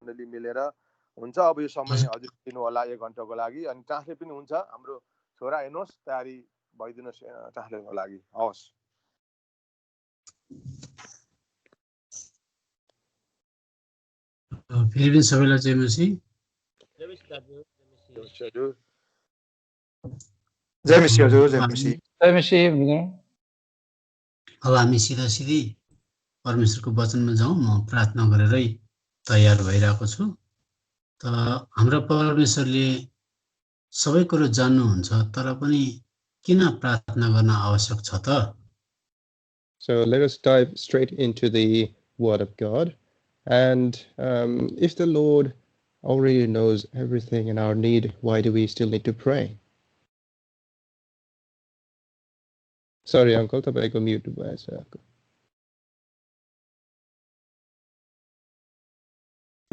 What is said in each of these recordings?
मण्डली मिलेर हुन्छ। अब यो समय हजुर दिनु होला 1 घण्टाको लागि, अनि ट्रान्सलेट पनि हुन्छ। हाम्रो छोरा हेर्नुहोस् तयारी भइदिनुहोस् ट्रान्सलेटको लागि। हवस्। फेरि पनि सबैलाई जय मसी। जय मसी हजुर। जय मसी। जय मसी। अब हामी सिधा सिधी परमेश्वरको वचनमा जाउँ। म प्रार्थना गरेरै तयार भइरहेको छु। त हाम्रो परमेश्वरले सबै कुरो जान्नुहुन्छ, तर पनि किन प्रार्थना गर्न आवश्यक छ त? So let us dive straight into the Word of God. And if the Lord already knows everything and our need, why do we still need to pray? Sorry, Uncle, तपाईँको mute भएछ।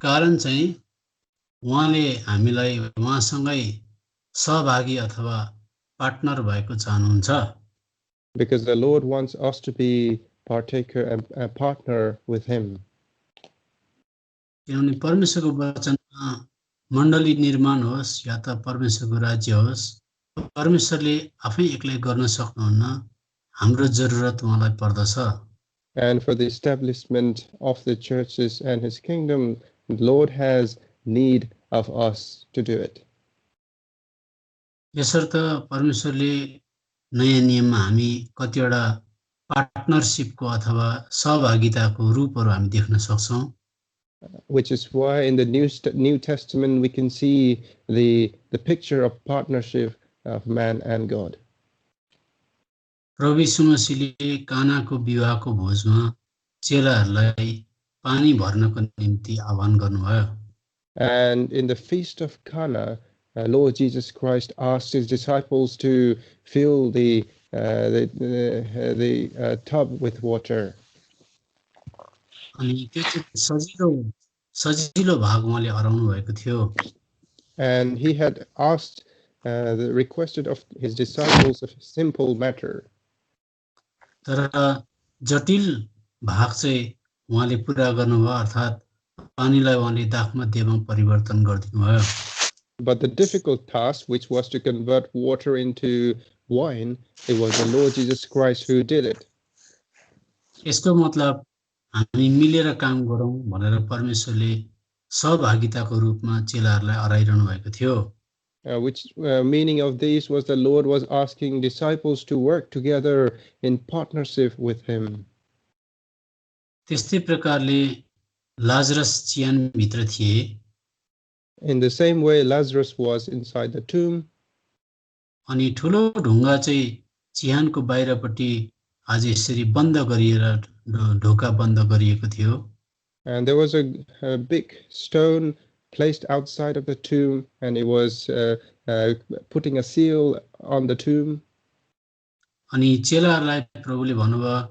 कारण चाहिँ उहाँले हामीलाई उहाँसँगै सहभागी अथवा पार्टनर भएको चाहनुहुन्छ। Because the Lord wants us to be partaker and a partner with Him. किनभने परमेश्वरको वचनमा मण्डली निर्माण होस् या त परमेश्वरको राज्य होस्, परमेश्वरले आफै एक्लै गर्न सक्नुहुन्न, हाम्रो जरुरत उहाँलाई पर्दछ। And for the establishment of the churches and His kingdom, the Lord has need of us to do it. यसर्थ परमेश्वरले नयाँ नियममा हामी कतिवटा पार्टनरशिपको अथवा सहभागिताको रूपहरू हामी देख्न सक्छौं। Which is why in the New Testament we can see the picture of partnership of man and God. प्रभु यीशु मसीहले कानाको विवाहको भोजमा चेलाहरूलाई पानी भर्नको निम्ति आह्वान गर्नुभयो। And in the feast of Cana, Lord Jesus Christ asked His disciples to fill the tub with water. अनि त्यो चाहिँ सजिलो भाग उहाँले हराउनु भएको थियो। And He had asked requested of His disciples a simple matter. तर जटिल भाग चाहिँ उहाँले पूरा गर्नुभयो, अर्थात् पानीलाई उहाँले दाखमध्येमा परिवर्तन गरिदिनुभयो। But the difficult task, which was to convert water into wine, it was the Lord Jesus Christ who did it. यसको मतलब हामी मिलेर काम गरौँ भनेर परमेश्वरले सहभागिताको रूपमा चेलाहरूलाई अराइरहनु भएको थियो। Which meaning of this was the Lord was asking disciples to work together in partnership with Him. त्यस्तै प्रकारले लाजरस चिहान भित्र थिए। In the same way, Lazarus was inside the tomb. अनि ठुलो ढुङ्गा चाहिँ चिहानको बाहिरपट्टि आज यसरी बन्द गरिएर ढोका बन्द गरिएको थियो। And there was a big stone placed outside of the tomb, and it was putting a seal on the tomb. अनि चेलाहरूलाई प्रभुले भन्नुभयो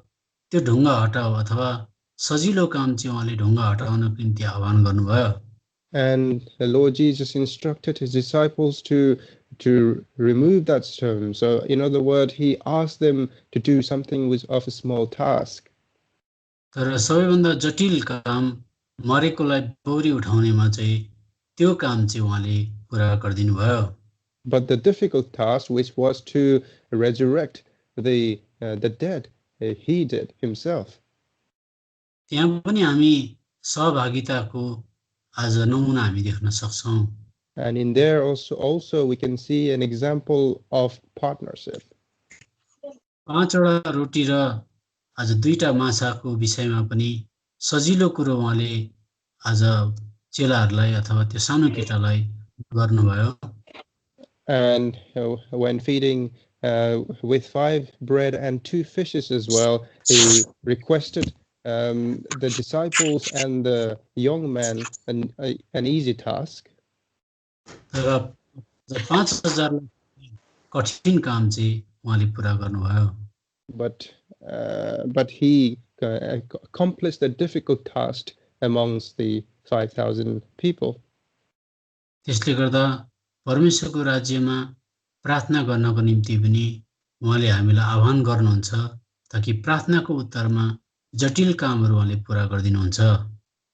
त्यो ढुङ्गा हटाऊ, अथवा सजिलो काम चाहिँ उहाँले ढुङ्गा हटाउनको निम्ति आह्वान गर्नुभयो। And the Lord Jesus instructed His disciples to remove that stone. So in other words, He asked them to do something of a small task. तर सबैभन्दा जटिल काम मरेकोलाई पौडी उठाउनेमा चाहिँ त्यो काम चाहिँ उहाँले पुरा गरिदिनु भयो। But the difficult task, which was to resurrect the dead, He did Himself. त्यहाँ पनि हामी सहभागिताको आज नमुना हामी देख्न सक्छौं। And in there also we can see an example of partnership. 5वटा रोटी र आज 2टा माछाको विषयमा पनि सजिलो कुरो उहाँले आज चेलाहरूलाई अथवा त्यो सानो केटालाई गर्नुभयो। And when feeding with 5 bread and 2 fishes as well, He requested the disciples and the young man an easy task. तर 5000 कठिन काम चाहिँ उहाँले पुरा गर्नुभयो। But He accomplished the difficult task amongst the 5,000 people. त्यसले गर्दा परमेश्वरको राज्यमा प्रार्थना गर्नको निम्ति पनि उहाँले हामीलाई आह्वान गर्नुहुन्छ ताकि प्रार्थनाको उत्तरमा जटिल कामहरू उहाँले पुरा गरिदिनुहुन्छ।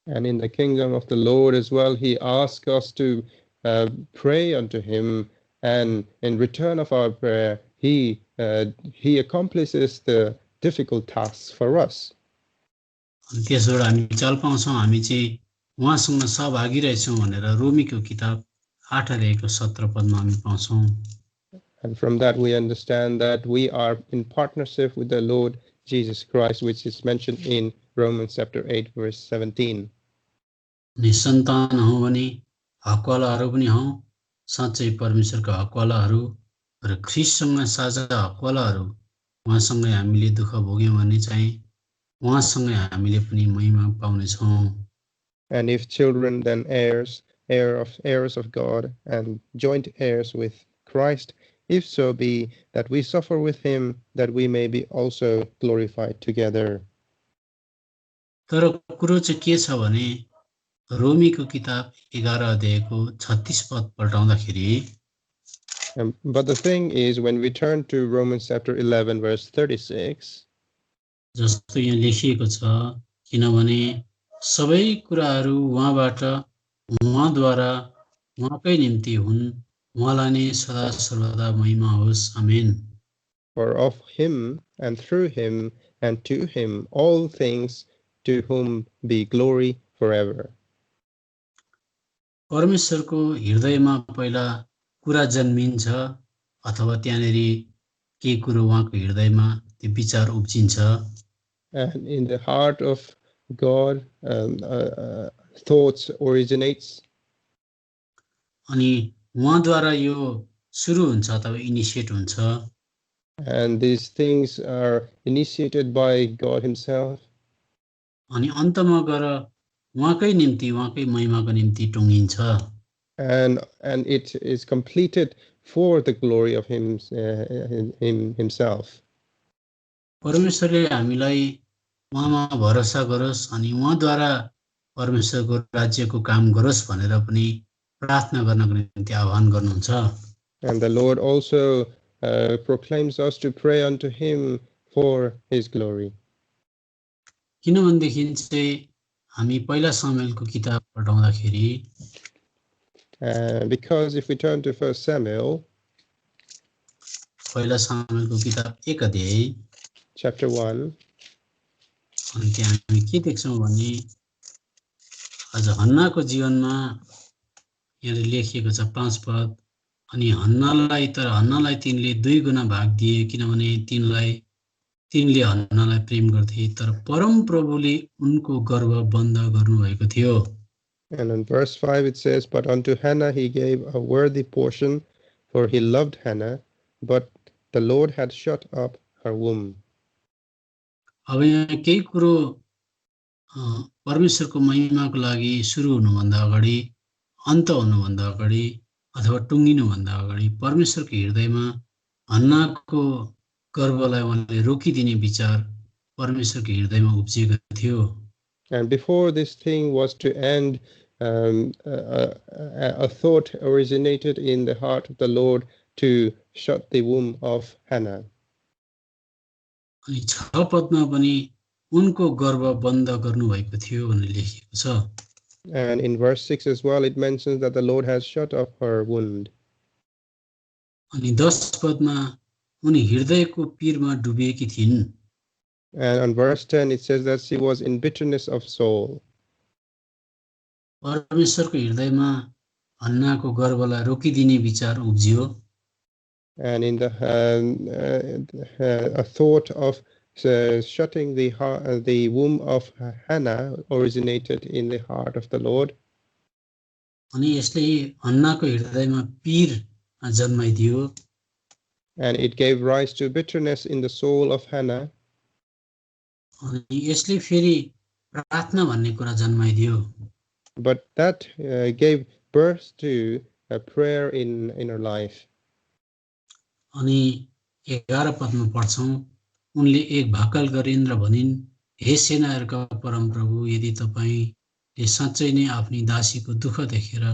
And in the kingdom of the Lord as well, he asks us to pray unto him, and in return of our prayer, he accomplishes the difficult tasks for us. अनि त्यसबाट हामी चाल पाउँछौँ हामी चाहिँ उहाँसँग सहभागी रहेछौँ भनेर रोमीको किताब 8:17 हामी पाउँछौँ. And from that we understand that we are in partnership with the Lord Jesus Christ, which is mentioned in Romans chapter 8 verse 17. अनि सन्तान हौँ भने हकवालाहरू पनि हौँ, साँच्चै परमेश्वरका हकवालाहरू र ख्रीष्टसँग साझा हकवालाहरू. उहाँसँगै हामीले दुःख भोग्यौँ भने चाहिँ उहाँसँगै हामीले पनि महिमा पाउनेछौँ. And if children, then heirs of God and joint heirs with Christ, if so be that we suffer with him, that we may be also glorified together. तर कुरो चाहिँ के छ भने रोमीको किताब 11:36 पल्टाउँदाखेरि But the thing is, when we turn to Romans chapter 11 verse 36, जस्तो यहाँ लेखिएको छ, किनभने सबै कुराहरू उहाँबाट, उहाँद्वारा, उहाँकै निम्ति हुन्, उहाँलाई नै सदा सर्वदा महिमा होस्. आमेन. For of him and through him and to him all things, to whom be glory forever. परमेश्वरको हृदयमा पहिला कुरा जन्मिन्छ अथवा त्यहाँनेरि के कुरो उहाँको हृदयमा त्यो विचार उब्जिन्छ. And in the heart of God, thoughts originates. अनि उहाँद्वारा यो सुरु हुन्छ अथवा इनिसिएट हुन्छ. And these things are initiated by God himself. अनि अन्तमा गएर उहाँकै निम्ति, उहाँकै महिमाको निम्ति टुङ्गिन्छ. And it is completed for the glory of him himself. परमेश्वरले हामीलाई उहाँमा भरोसा गरोस् अनि उहाँद्वारा परमेश्वरको राज्यको काम गरोस् भनेर पनि प्रार्थना गर्नको निम्ति आह्वान गर्नुहुन्छ. And the Lord also proclaims us to pray unto him for his glory. किनभनेदेखि चाहिँ हामी पहिला सामुएलको किताब पढ्दाखेरि Because if we turn to 1 Samuel, पहिला सामुएलको किताब 1 अध्याय chapter 1, अनि त्यहाँ हामी के देख्छौँ भने आज हन्नाको जीवनमा यहाँ लेखिएको छ 5 पद. अनि हन्नालाई तिनले 2 गुना भाग दिए, किनभने तिनले हन्नालाई प्रेम गर्थे, तर परम प्रभुले उनको गर्भ बन्द गर्नुभएको थियो. And in verse 5 it says, but unto Hannah he gave a worthy portion, for he loved Hannah, but the Lord had shut up her womb. अब यहाँ केही कुरो परमेश्वरको महिमाको लागि सुरु हुनुभन्दा अगाडि, अन्त हुनुभन्दा अगाडि अथवा टुङ्गिनुभन्दा अगाडि परमेश्वरको हृदयमा हन्नाको गर्भलाई उहाँले रोकिदिने विचार परमेश्वरको हृदयमा उब्जिएको थियो. And before this thing was to end, a thought originated in the heart of the Lord to shut the womb of Hannah. अनि 6 पदमा पनि उनको गर्भ बन्द गर्नुभएको थियो भनेर लेखिएको छ. And in verse 6 as well, it mentions that the Lord has shut up her womb. अनि 10 पदमा उनी हृदयको पीरमा डुबेकी थिइन्. And on verse 10 it says that she was in bitterness of soul. परमेश्वरको हृदयमा हन्नाको गर्भलाई रोकिदिने विचार उब्जियो. And in the a thought of shutting the womb of Hannah originated in the heart of the Lord. अनि यसले हन्नाको हृदयमा पीर जन्माइदियो. And it gave rise to bitterness in the soul of Hannah. अनि यसले फेरि प्रार्थना भन्ने कुरा जन्माइदियो. But that gave birth to a prayer in her life. अनि 11 पदमा पढ्छौं, उनले एक भाकल गरिन् र भनिन्, हे सेनाहरूका परमप्रभु, यदि तपाईले साँच्चै नै आफ्नी दासीको दुःख देखेर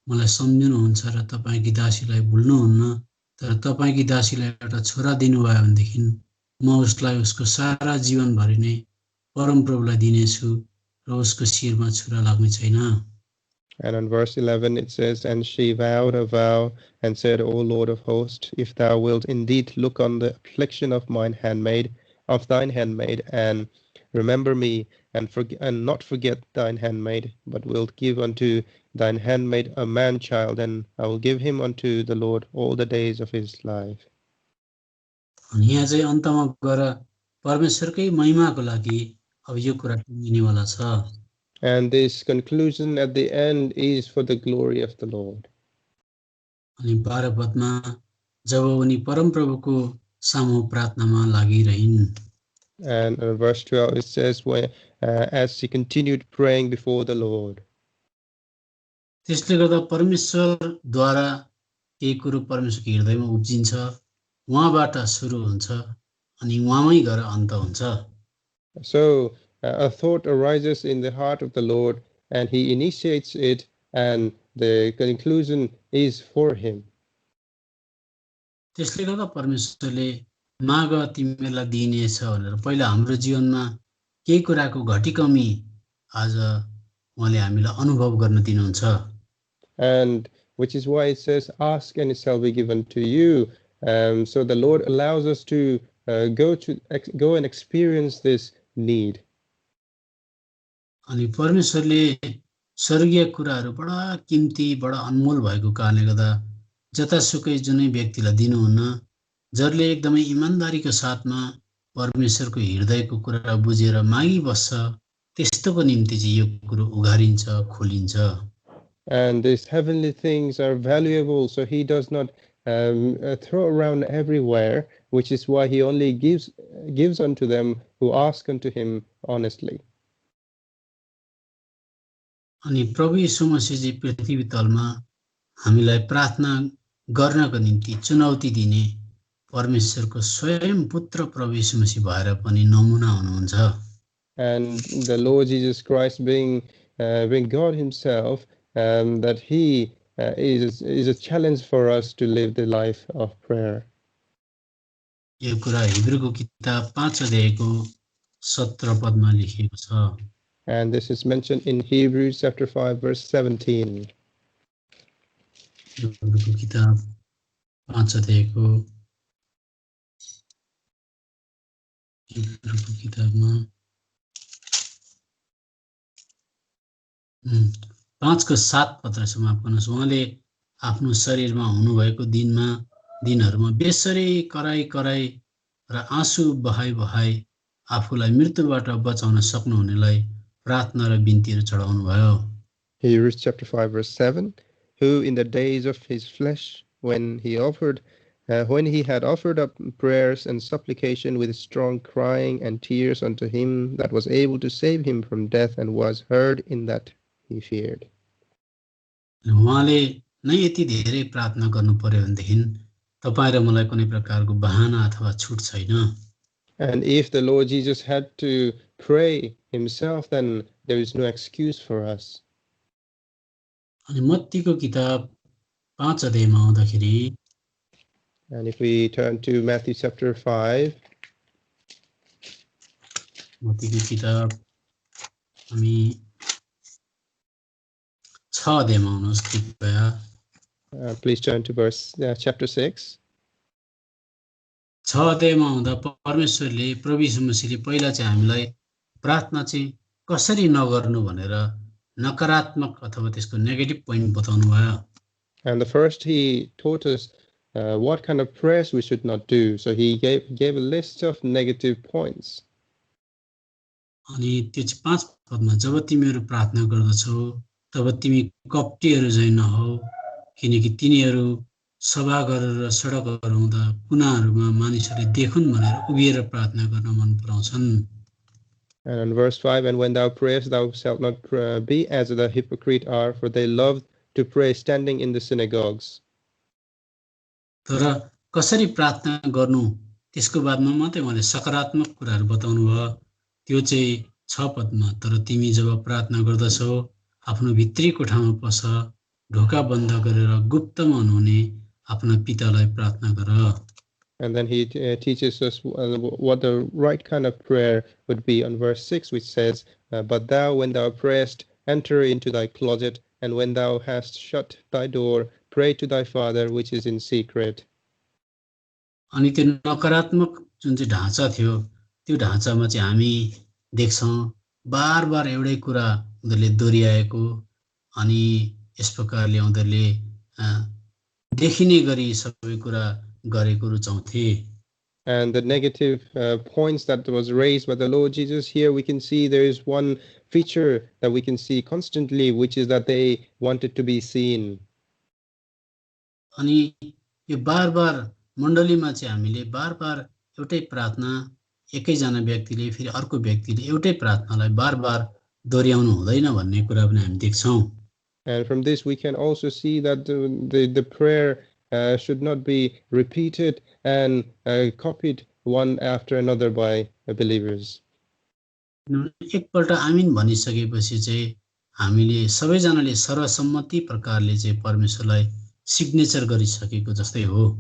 मलाई सम्झिनुहुन्छ र तपाईकी दासीलाई भुल्नुहुन्न, तर तपाईकी दासीलाई एउटा छोरा दिनुभयो भनेदेखि म उसलाई उसको सारा जीवनभरि नै परमप्रभुलाई दिनेछु र उसको शिरमा छुरा लाग्ने छैन। And on verse 11 it says, "And she vowed a vow and said, O Lord of hosts, if thou wilt indeed look on the affliction of thine handmaid, and remember me, and not forget thine handmaid, but wilt give unto thine handmaid a man child, then I will give him unto the Lord all the days of his life." अनि यहाँ चाहिँ अन्तमा गएर परमेश्वरकै महिमाको लागि अब यो कुरा टुङ्गिनेवाला छ। And this conclusion at the end is for the glory of the Lord. अनि 12 पदमा जब उनी परमप्रभुको सामु प्रार्थनामा लागिरहिन्। And verse 12 it says, as she continued praying before the Lord. त्यसले गर्दा परमेश्वरद्वारा केही कुरो परमेश्वरको हृदयमा उब्जिन्छ, उहाँबाट सुरु हुन्छ अनि उहाँमै गएर अन्त हुन्छ। So a thought arises in the heart of the Lord, and he initiates it, and the conclusion is for him. त्यसले गर्दा परमेश्वरले माग तिमीलाई दिनेछ भनेर पहिला हाम्रो जीवनमा केही कुराको घटी कमी आज उहाँले हामीलाई अनुभव गर्न दिनुहुन्छ। And which is why it says, ask and it shall be given to you. So the Lord allows us to go and experience this need. अनि परमेश्वरले स्वर्गीय कुराहरू बडा किम्ती बडा अनमोल भएको कारणले गर्दा जतासुकै जुनै व्यक्तिलाई दिनुहुन्न, जसले एकदमै इमानदारीको साथमा परमेश्वरको हृदयको कुरा बुझेर मागिबस्छ, त्यस्तोको निम्ति चाहिँ यो कुरो उघारिन्छ, खोलिन्छ। And these heavenly things are valuable, so he does not throw around everywhere, which is why he only gives unto them who ask unto him honestly. अनि प्रभु यीशु मसीहजी पृथ्वी तलमा हामीलाई प्रार्थना गर्नको निम्ति चुनौती दिने परमेश्वरको स्वयं पुत्र प्रभु यीशु मसीह भएर पनि नमुना हुनुहुन्छ। And the Lord Jesus Christ being God himself, that he is a challenge for us to live the life of prayer. यो कुरा हिब्रूको किताब 5 अध्यायको 17 पदमा लेखिएको छ। And this is mentioned in Hebrews chapter 5 verse 17. हिब्रूको किताब 5 अध्यायको हिब्रूको किताबमा 5को 7 पद रहेछ, माफ गर्नुहोस्। उहाँले आफ्नो शरीरमा हुनुभएको दिनहरूमा बेसरी कराई र आँसु बहाई आफूलाई मृत्युबाट बचाउन सक्नुहुनेलाई प्रार्थना र बिन्तीहरू चढाउनु भयो। Hebrews chapter 5 verse 7, who in the days of his flesh, when he had offered up prayers and supplication with strong crying and tears unto him that was able to save him from death, and was heard in that he feared. उहाँले नै यति धेरै प्रार्थना गर्नु पर्यो भनेदेखि तपाईँ र मलाई कुनै प्रकारको बहाना अथवा छुट छैन। And if the Lord Jesus had to pray himself, then there is no excuse for us. अनि मत्तीको किताब 5 अध्यायमा आउँदाखेरि, And if we turn to Matthew chapter 5, मत्तीको किताब हामी 6 अध्यायमा आउनुहोस् कृपया। please turn to chapter 6. 6 अध्यायमा आउँदा परमेश्वरले प्रभु यीशु मसीहले पहिला चाहिँ हामीलाई प्रार्थना चाहिँ कसरी नगर्नु भनेर नकारात्मक अथवा त्यसको नेगेटिभ पोइन्ट बताउनु भयो। And the first he taught us what kind of prayers we should not do. So he gave a list of negative points. अनि त्यो चाहिँ 5 पदमा, जब तिमीहरू प्रार्थना गर्दछौ तब तिमी कपटीहरू झैं नहौ, किनकि तिनीहरू सभा गरेर सडकहरू हुँदा कुनाहरूमा मानिसहरूले देखुन् भनेर उभिएर प्रार्थना गर्न मन पराउँछन्। And in verse 5, and when thou prayest, thou shalt not be as the hypocrite are, for they love to pray standing in the synagogues. तर कसरी प्रार्थना गर्नु त्यसको बादमा मात्रै उहाँले सकारात्मक कुराहरू बताउनु भयो। त्यो चाहिँ 6 पदमा, तर तिमी जब प्रार्थना गर्दछौ आफ्नो भित्री कोठामा पस, ढोका बन्द गरेर गुप्तमा हुनुहुने आफ्ना पितालाई प्रार्थना गर। And then he teaches us what the right kind of prayer would be on verse 6, which says, But thou, when thou prayest, enter into thy closet, and when thou hast shut thy door, pray to thy Father which is in secret. अनि त्यो नकारात्मक जुन चाहिँ ढाँचा थियो त्यो ढाँचामा चाहिँ हामी देख्छौँ बार बार एउटै कुरा उनीहरूले दोहोऱ्याएको अनि यस प्रकारले उनीहरूले देखिने गरी सबै कुरा गरेको रुचाउँथे. And the negative points that was raised by the Lord Jesus, here we can see there is one feature that we can see constantly, which is that they wanted to be seen. अनि यो बार बार मण्डलीमा चाहिँ हामीले बार बार एउटै प्रार्थना एकैजना व्यक्तिले फेरि अर्को व्यक्तिले एउटै प्रार्थनालाई बार बार दोहोऱ्याउनु हुँदैन भन्ने कुरा पनि हामी देख्छौँ. And from this we can also see that the prayer should not be repeated and copied one after another by believers. एकपल्ट आमीन भनिसकेपछि चाहिँ हामीले सबैजनाले सर्वसम्मति प्रकारले चाहिँ परमेश्वरलाई सिग्नेचर गरिसकेको जस्तै हो.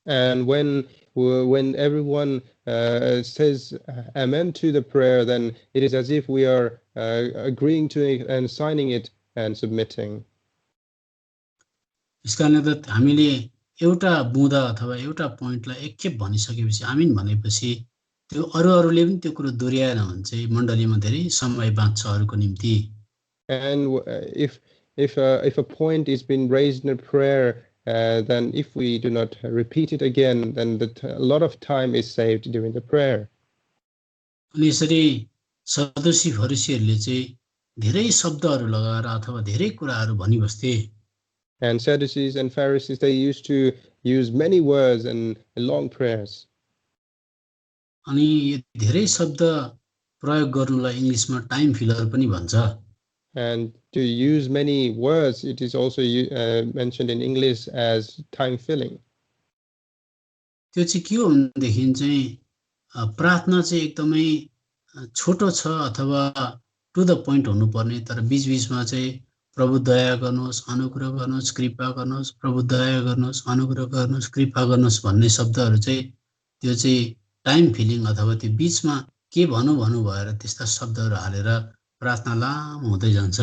And when everyone says amen to the prayer, then it is as if we are agreeing to it and signing it and submitting. यसकारणले त हामीले एउटा बुँदा अथवा एउटा पोइन्टलाई एकखेप भनिसकेपछि आमीन भनेपछि त्यो अरूले पनि त्यो कुरो दोहोऱ्याएन भने चाहिँ मण्डलीमा धेरै समय बाँच्छ अरूको निम्ति. And if a point is being raised in a prayer, then if we do not repeat it again, then a lot of time is saved during the prayer. अनि यसरी सदुसी फरिसीहरूले चाहिँ धेरै शब्दहरू लगाएर अथवा धेरै कुराहरू भनिबस्थे. And Sadducees and Pharisees, they used to use many words and long prayers. अनि धेरै शब्द प्रयोग गर्नुलाई इंग्लिशमा टाइम फिलर पनि भन्छ. And to use many words, it is also mentioned in English as time filling. त्यो चाहिँ के हो भनेदेखि चाहिँ प्रार्थना चाहिँ एकदमै छोटो छ अथवा टु द पोइन्ट हुनुपर्ने, तर बीचबीचमा चाहिँ प्रभु दया गर्नुहोस्, अनुग्रह गर्नुहोस्, कृपा गर्नुहोस्, प्रभु दया गर्नुहोस्, अनुग्रह गर्नुहोस्, कृपा गर्नुहोस् भन्ने शब्दहरू चाहिँ त्यो चाहिँ टाइम फिलिङ अथवा त्यो बीचमा के भन्नु भएर त्यस्ता शब्दहरू हालेर प्रार्थना लामो हुँदै जान्छ.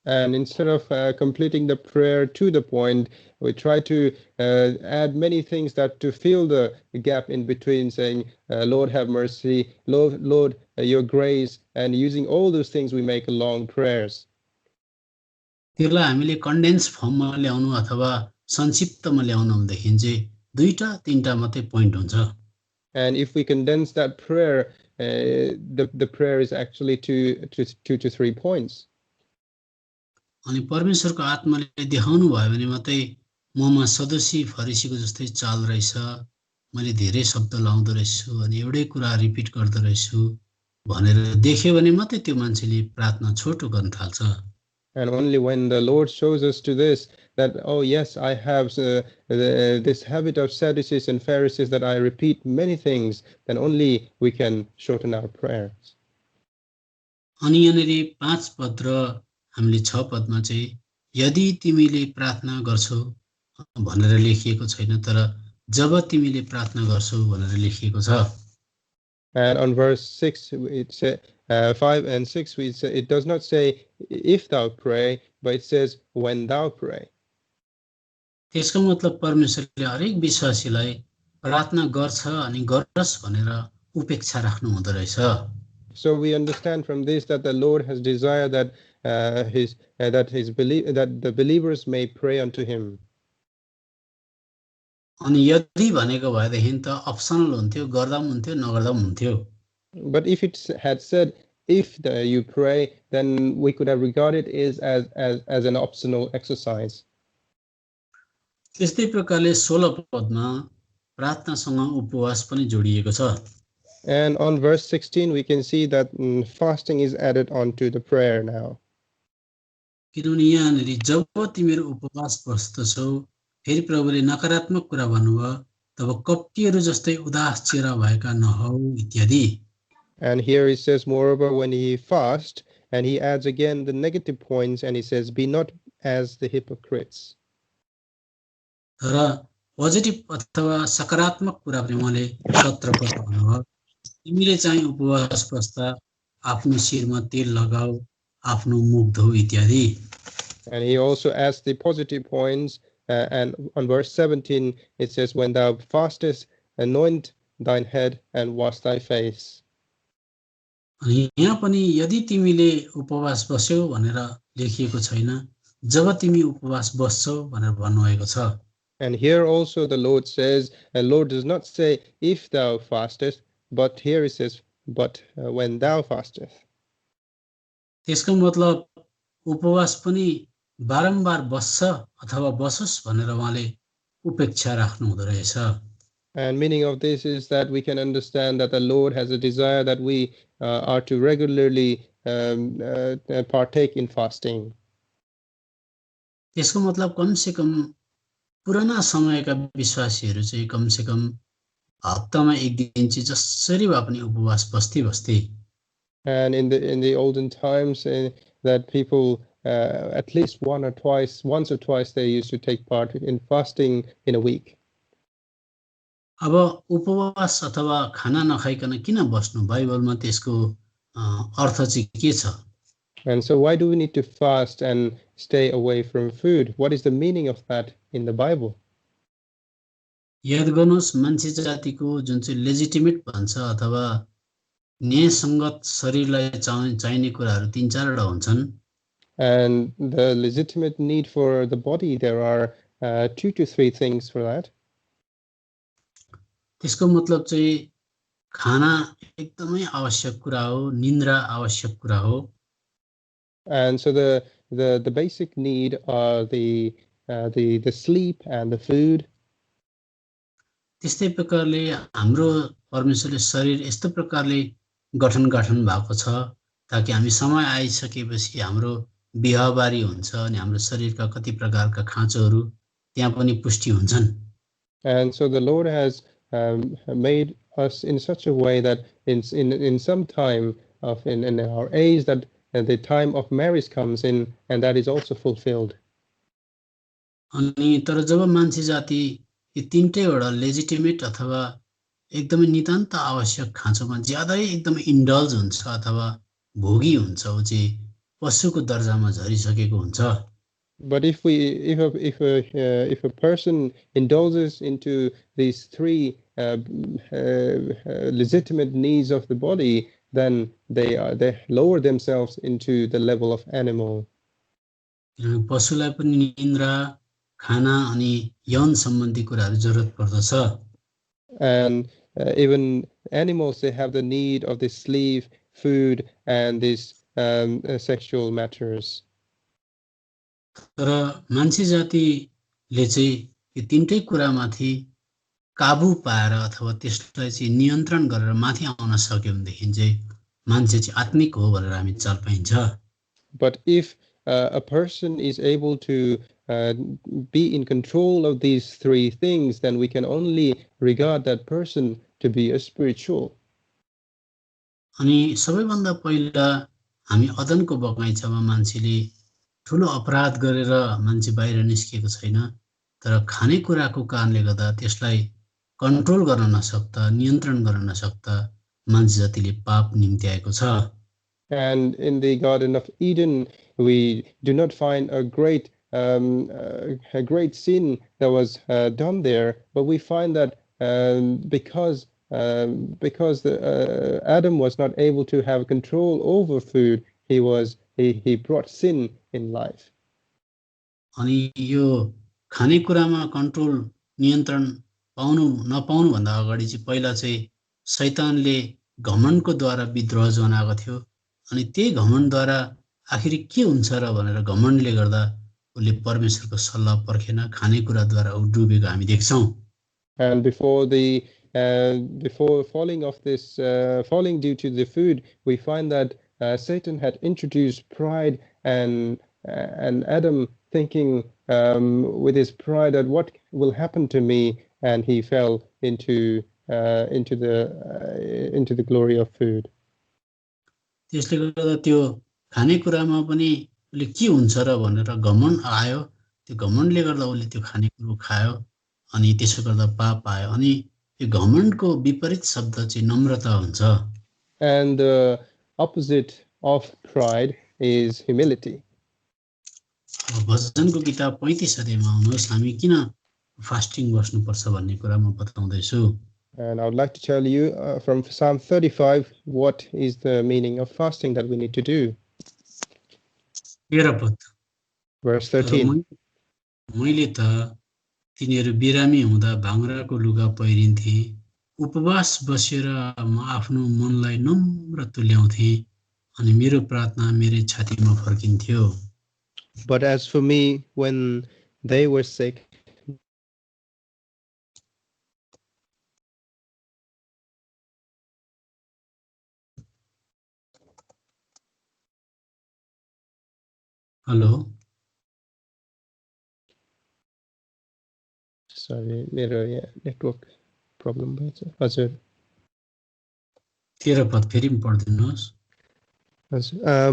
And instead of completing the prayer to the point, we try to add many things that to fill the gap in between, saying, Lord have mercy, Lord your grace, and using all those things we make long prayers. त्यसलाई हामीले condense फर्ममा ल्याउनु अथवा संक्षिप्तमा ल्याउनु भनेदेखि चाहिँ दुईटा तीनटा मात्रै पोइन्ट हुन्छ. And if we condense that prayer, the prayer is actually two to 3 points. अनि परमेश्वरको आत्माले देखाउनु भयो भने मात्रै ममा सदुसी फरिसीको जस्तै चाल रहेछ, मैले धेरै शब्द लाउँदो रहेछु अनि एउटै कुरा रिपिट गर्दो रहेछु भनेर देख्यो भने मात्रै त्यो मान्छेले प्रार्थना छोटो गर्न थाल्छ. And only when the Lord shows us to this, that, oh yes, I have this habit of Sadducees and Pharisees that I repeat many things, then only we can shorten our prayers. अनि यहाँनेरि 5 पद र हामीले 6 पदमा चाहिँ यदि तिमीले प्रार्थना गर्छौ भनेर लेखिएको छैन, तर जब तिमीले प्रार्थना गर्छौ भनेर लेखिएको छ. And on verse 6, it says 5 and 6, it does not say if thou pray, but it says when thou pray. त्यसको मतलब परमेश्वरले हरेक विश्वासीलाई प्रार्थना गर्छ अनि गर्छस् भनेर उपेक्षा राख्नु हुँदो रहेछ. So we understand from this that the Lord has desired that the believers may pray unto him. अनि यदि भनेको भएदेखि त अप्सनल हुन्थ्यो, गर्दा पनि हुन्थ्यो, नगर्दा पनि हुन्थ्यो. But if it had said if you pray, then we could have regarded it as an optional exercise. त्यस्तै प्रकारले 16 पदमा प्रार्थनासँग उपवास पनि जोडिएको छ. And on verse 16 we can see that fasting is added onto the prayer now. किनभने यहाँनेरि जब तिमीहरू उपवास बस्दछौ फेरि प्रभुले नकारात्मक कुरा भन्नुभयो, तब कप्टीहरू जस्तै उदास चेहरा भएका नहौ इत्यादि. And here he says, moreover, when he fasts, and he adds again the negative points, and he says, be not as the hypocrites. तर पोजिटिभ अथवा सकारात्मक कुरा पनि उहाँले सत्रपद भन्नुभयो तिमीले चाहिँ उपवास बस्दा आफ्नो शिरमा तेल लगाऊ आफ्नो मुख धो इत्यादि And he also adds the positive points, and on verse 17 it says, when thou fastest, anoint thine head and wash thy face. अनि यहाँ पनि यदि तिमीले उपवास बस्यौ भनेर लेखिएको छैन जब तिमी उपवास बस्छौ भनेर भन्नुभएको छ And here also the Lord says, and Lord does not say if thou fastest, but here it says, but when thou fastest. त्यसको मतलब उपवास पनि बारम्बार बस्छ अथवा बसोस् भनेर उहाँले उपेक्षा राख्नु हुँदो रहेछ And meaning of this is that we can understand that the Lord has a desire that we are to regularly partake in fasting. त्यसको मतलब कमसेकम पुराना समयका विश्वासीहरू चाहिँ कमसेकम हप्तामा एक दिन चाहिँ जसरी भए पनि उपवास बस्थे And in the olden times that people at least once or twice they used to take part in fasting in a week. अब उपवास अथवा खाना नखाइकन किन बस्नु बाइबलमा त्यसको अर्थ चाहिँ के छ And so why do we need to fast and stay away from food? What is the meaning of that in the Bible? याद गर्नुहोस् मान्छे जातिको जुन चाहिँ लेजिटिमेट भन्छ अथवा न्यायसङ्गत शरीरलाई चाहिने कुराहरू 3-4 वटा हुन्छन् And the legitimate need for the body, there are 2 to 3 things for that. त्यसको मतलब चाहिँ खाना एकदमै आवश्यक कुरा हो निन्द्रा आवश्यक कुरा हो And so the basic need are the sleep and the food. त्यस्तै प्रकारले हाम्रो परमेश्वरले शरीर यस्तो प्रकारले गठन भएको छ ताकि हामी समय आइसकेपछि हाम्रो बिहाबारी हुन्छ अनि हाम्रो शरीरका कति प्रकारका खाँचोहरू त्यहाँ पनि पुष्टि हुन्छन् And so the Lord has made us in such a way that in some time of in our age that the time of marriage comes in and that is also fulfilled. अनि तर जब मान्छे जाति यी 3टै वटा legitimate अथवा एकदमै नितान्त आवश्यक खाँचोमा ज्यादै एकदमै इन्डल्ज हुन्छ अथवा भोगी हुन्छ उ चाहिँ पशुको दर्जामा झरिसकेको हुन्छ But if a person indulges into these 3 legitimate needs of the body, then they lower themselves into the level of animal. पशुलाई पनि निन्द्रा खाना अनि यौन सम्बन्धी कुराहरू जरुरत पर्दछ And even animals, they have the need of this sleep, food, and these sexual matters. तर मान्छे जातिले चाहिँ यो 3टै कुरामाथि काबु पाएर अथवा त्यसलाई चाहिँ नियन्त्रण गरेर माथि आउन सक्यो भनेदेखि चाहिँ मान्छे चाहिँ आत्मिक हो भनेर हामी चाल पाइन्छ But if a person is able to be in control of these 3 things, then we can only regard that person to be a spiritual. अनि सबैभन्दा पहिला हामी अदनको बगैँचामा मान्छेले ठुलो अपराध गरेर मान्छे बाहिर निस्केको छैन तर खानेकुराको कारणले गर्दा त्यसलाई कन्ट्रोल गर्न नसक्दा नियन्त्रण गर्न नसक्दा मान्छे जातिले पाप निम्ति आएको छ And in the Garden of Eden, we do not find a great sin that was done there, but we find that because Adam was not able to have control over food, he brought sin in life. अनि यो खानेकुरामा control नियन्त्रण पाउनु नपाउनु भन्दा अगाडि चाहिँ पहिला चाहिँ शैतानले घमण्डको द्वारा विद्रोह जनाएको थियो अनि त्यही घमण्डद्वारा आखिर के हुन्छ र भनेर घमण्डले गर्दा उले परमेश्वरको सल्लाह पर्खेन खानेकुराद्वारा उ डुबेको हामी देख्छौं And before falling due to the food, we find that Satan had introduced pride and Adam thinking with his pride that what will happen to me, and he fell into the glory of food. त्यसले गर्दा त्यो खानेकुरामा पनि उले के हुन्छ र भनेर घमण्ड आयो त्यो घमण्डले गर्दा उले त्यो खानेकुरा खायो अनि त्यसो गर्दा पाप आयो। अनि यो घमण्डको विपरीत शब्द चाहिँ नम्रता हुन्छ। And the opposite of pride is humility. भजनको किताब 35 अध्यायमा आउनुहोस्, हामी किन फास्टिङ बस्नुपर्छ भन्ने कुरा म बताउँदैछु। And I would like to tell you from Psalm 35 what is the meaning of fasting that we need to do. 13 पद, Verse 13. मैले त तिनीहरू बिरामी हुँदा भाङ्राको लुगा पहिरिन्थे, उपवास बसेर म आफ्नो मनलाई नम्र तुल्याउँथे अनि मेरो प्रार्थना मेरो छातीमा फर्किन्थ्यो। But as for me, when they were sick, hello, sorry, network problem. हजुर, 13 पद फेरि पढिदिनुहोस्।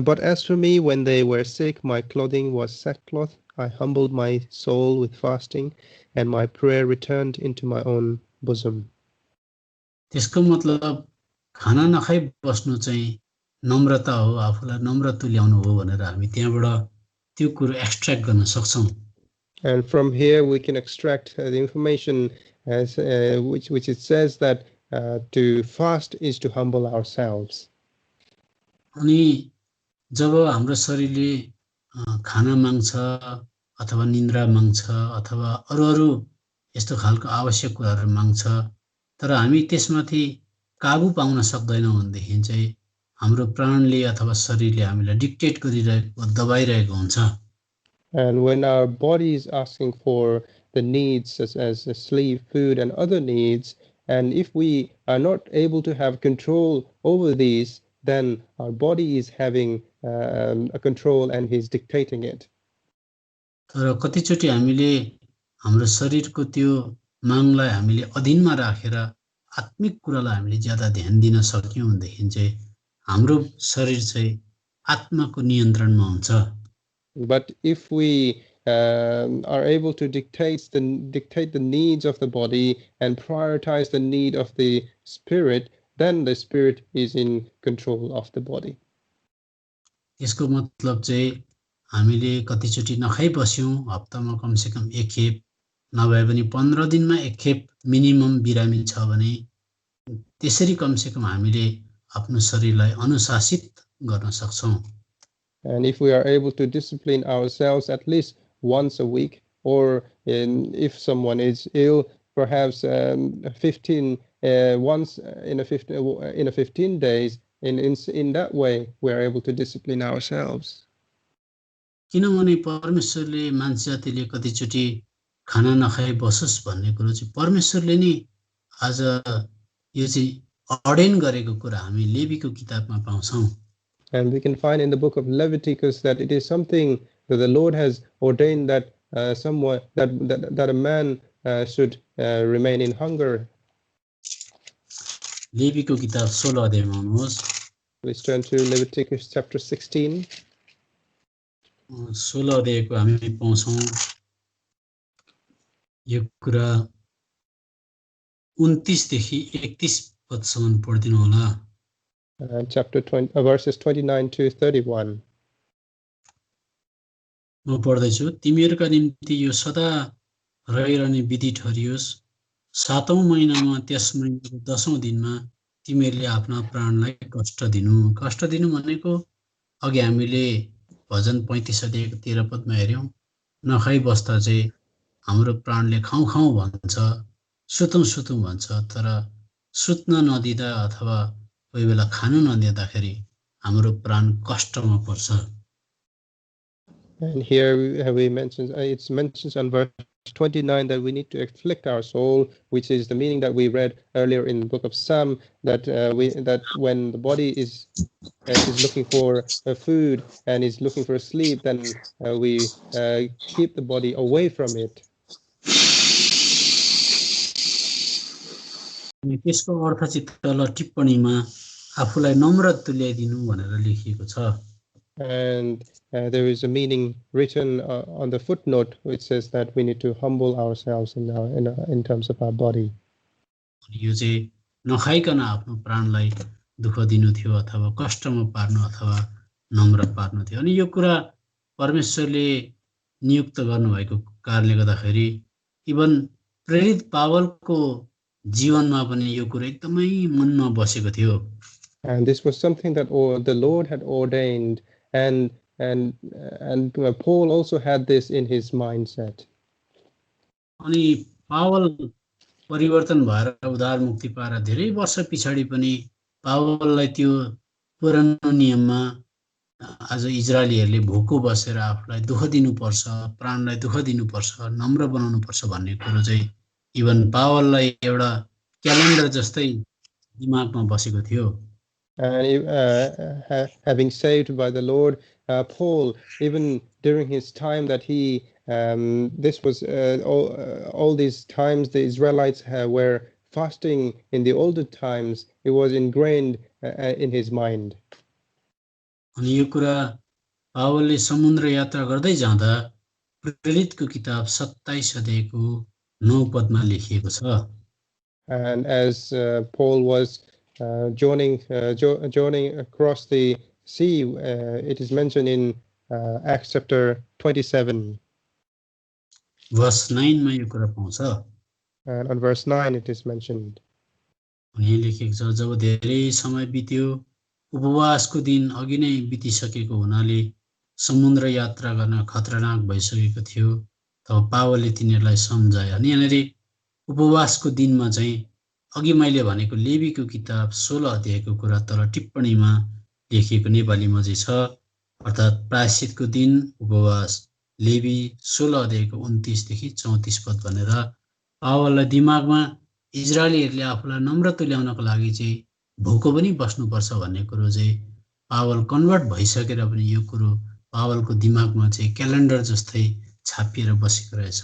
But as for me, when they were sick, my clothing was sackcloth. I humbled my soul with fasting, and my prayer returned into my own bosom. त्यसको मतलब खाना नखाई बस्नु चाहिँ नम्रता हो, आफूलाई नम्र तुल्याउनु हो भनेर हामी त्यहाँबाट त्यो कुरो एक्सट्र्याक्ट गर्न सक्छौं। And from here we can extract the information as which it says that to fast is to humble ourselves. अनि जब हाम्रो शरीरले खाना माग्छ अथवा निन्द्रा माग्छ अथवा अरू यस्तो खालको आवश्यक कुराहरू माग्छ, तर हामी त्यसमाथि काबु पाउन सक्दैनौं भनेदेखि चाहिँ हाम्रो प्राणले अथवा शरीरले हामीलाई डिक्टेट गरिरहेको दबाइरहेको हुन्छ। And when our body is asking for the needs such as sleep, food, and other needs, and if we are not able to have control over these, then our body is having a control and he's dictating it. तर कतिचोटि हामीले हाम्रो शरीरको त्यो मागलाई हामीले अधीनमा राखेर आत्मिक कुरालाई हामीले ज्यादा ध्यान दिन सक्यौं भनेदेखि चाहिँ हाम्रो शरीर चाहिँ आत्माको नियन्त्रणमा हुन्छ। But if we are able to dictate the needs of the body and prioritize the need of the spirit, then the spirit is in control of the body. यसको मतलब चाहिँ हामीले कतिचोटि नखाई बस्यौं, हप्तामा कमसेकम एक खेप नभए पनि 15 दिनमा एक खेप मिनिमम बिरामी छ भने त्यसरी कमसेकम हामीले आफ्नो शरीरलाई अनुशासित गर्न सक्छौं। And if we are able to discipline ourselves at least once a week, or if someone is ill, perhaps 15 once in a 15 days, in that way we are able to discipline ourselves. किनभने परमेश्वरले मान्छे जातिले कतिचोटि खाना नखाई बसोस् भन्ने कुरो चाहिँ परमेश्वरले नि आज यो चाहिँ अर्डेन गरेको कुरा हामी लेवीको किताबमा पाउँछौं। And we can find in the book of Leviticus that it is something that the Lord has ordained that that a man should remain in hunger. लेवीको किताब 16 अध्यायमा आउनुहोस्। Let's turn to Leviticus chapter 16. 16 अध्यायको हामी पाउँछौं यो कुरा 29 देखि 31 पदसम्म पढिदिनु होला। Chapter 20, verses 29 to 31. म पढ्दैछु। तिमीहरूका निम्ति यो सदा रहिरहने विधि ठहरियोस्। 7औं महिनामा त्यस महिनाको 10औं दिनमा तिमीहरूले आफ्ना प्राणलाई कष्ट दिनु भनेको अघि हामीले भजन 35 अध्यायको 13 पदमा हेर्यौं, नखाई बस्दा चाहिँ हाम्रो प्राणले खाऊ खाऊ भन्छ, सुतौं भन्छ, तर सुत्न नदिँदा अथवा कोही बेला खानु नदिँदाखेरि हाम्रो प्राण कष्टमा पर्छ। And here we mentions it's mentions on verse 29 that we need to afflict our soul, which is the meaning that we read earlier in the book of Psalm, that when the body is looking for food and is looking for sleep, then we keep the body away from it. त्यसको अर्थ चाहिँ तल टिप्पणीमा आफूलाई नम्र तुल्याइदिनु भनेर लेखिएको छ। And there is a meaning written on the footnote which says that we need to humble ourselves in terms of our body. यो चाहिँ नखाइकन आफ्नो प्राणलाई दुःख दिनु थियो अथवा कष्टमा पार्नु अथवा नम्र पार्नु थियो। अनि यो कुरा परमेश्वरले नियुक्त गर्नुभएको कारणले गर्दाखेरि इभन प्रेरित पावलको जीवनमा पनि यो कुरा एकदमै मनमा बसेको थियो। And this was something that the Lord had ordained, and Paul also had this in his mindset. अनि पावल परिवर्तन भएर उद्धार मुक्ति पाएर धेरै वर्ष पछाडि पनि पावललाई त्यो पुरानो नियममा आज इजरायलीहरूले भोको बसेर आफूलाई दुःख दिनुपर्छ, प्राणलाई दुःख दिनुपर्छ, नम्र बनाउनुपर्छ भन्ने कुरो चाहिँ इभन पावललाई एउटा क्यालेन्डर जस्तै दिमागमा बसेको थियो। And having saved by the Lord, Paul, even during his time that this was all these times the Israelites were fasting in the older times, it was ingrained in his mind. अनि यो कुरा पावलले समुद्र यात्रा गर्दै जाँदा प्रेरितको किताब 27 अध्यायको 9 पदमा लेखिएको छ। And as Paul was journeying across the sea, it is mentioned in Acts chapter 27. Verse 9 मा यो कुरा पाउँछ। And on verse 9 it is mentioned. यहाँ लेखिएको छ, जब धेरै समय बित्यो, उपवासको दिन अघि नै बितिसकेको हुनाले समुद्र यात्रा गर्न खतरनाक भइसकेको थियो। तब पावलले तिनीहरूलाई सम्झाए। अनि यहाँनिर उपवासको दिनमा चाहिँ अघि मैले भनेको लेवीको किताब 16 अध्यायको कुरा तल टिप्पणीमा लेखिएको नेपालीमा चाहिँ छ, अर्थात् प्रायश्चितको दिन उपवास, लेवी 16 अध्यायको 29 देखि 34 पद भनेर पावललाई दिमागमा इजरायलीहरूले आफूलाई नम्र तुल्याउनको लागि चाहिँ भोको पनि बस्नुपर्छ भन्ने कुरो चाहिँ पावल कन्भर्ट भइसकेर पनि यो कुरो पावलको दिमागमा चाहिँ क्यालेन्डर जस्तै छापिएर बसेको रहेछ।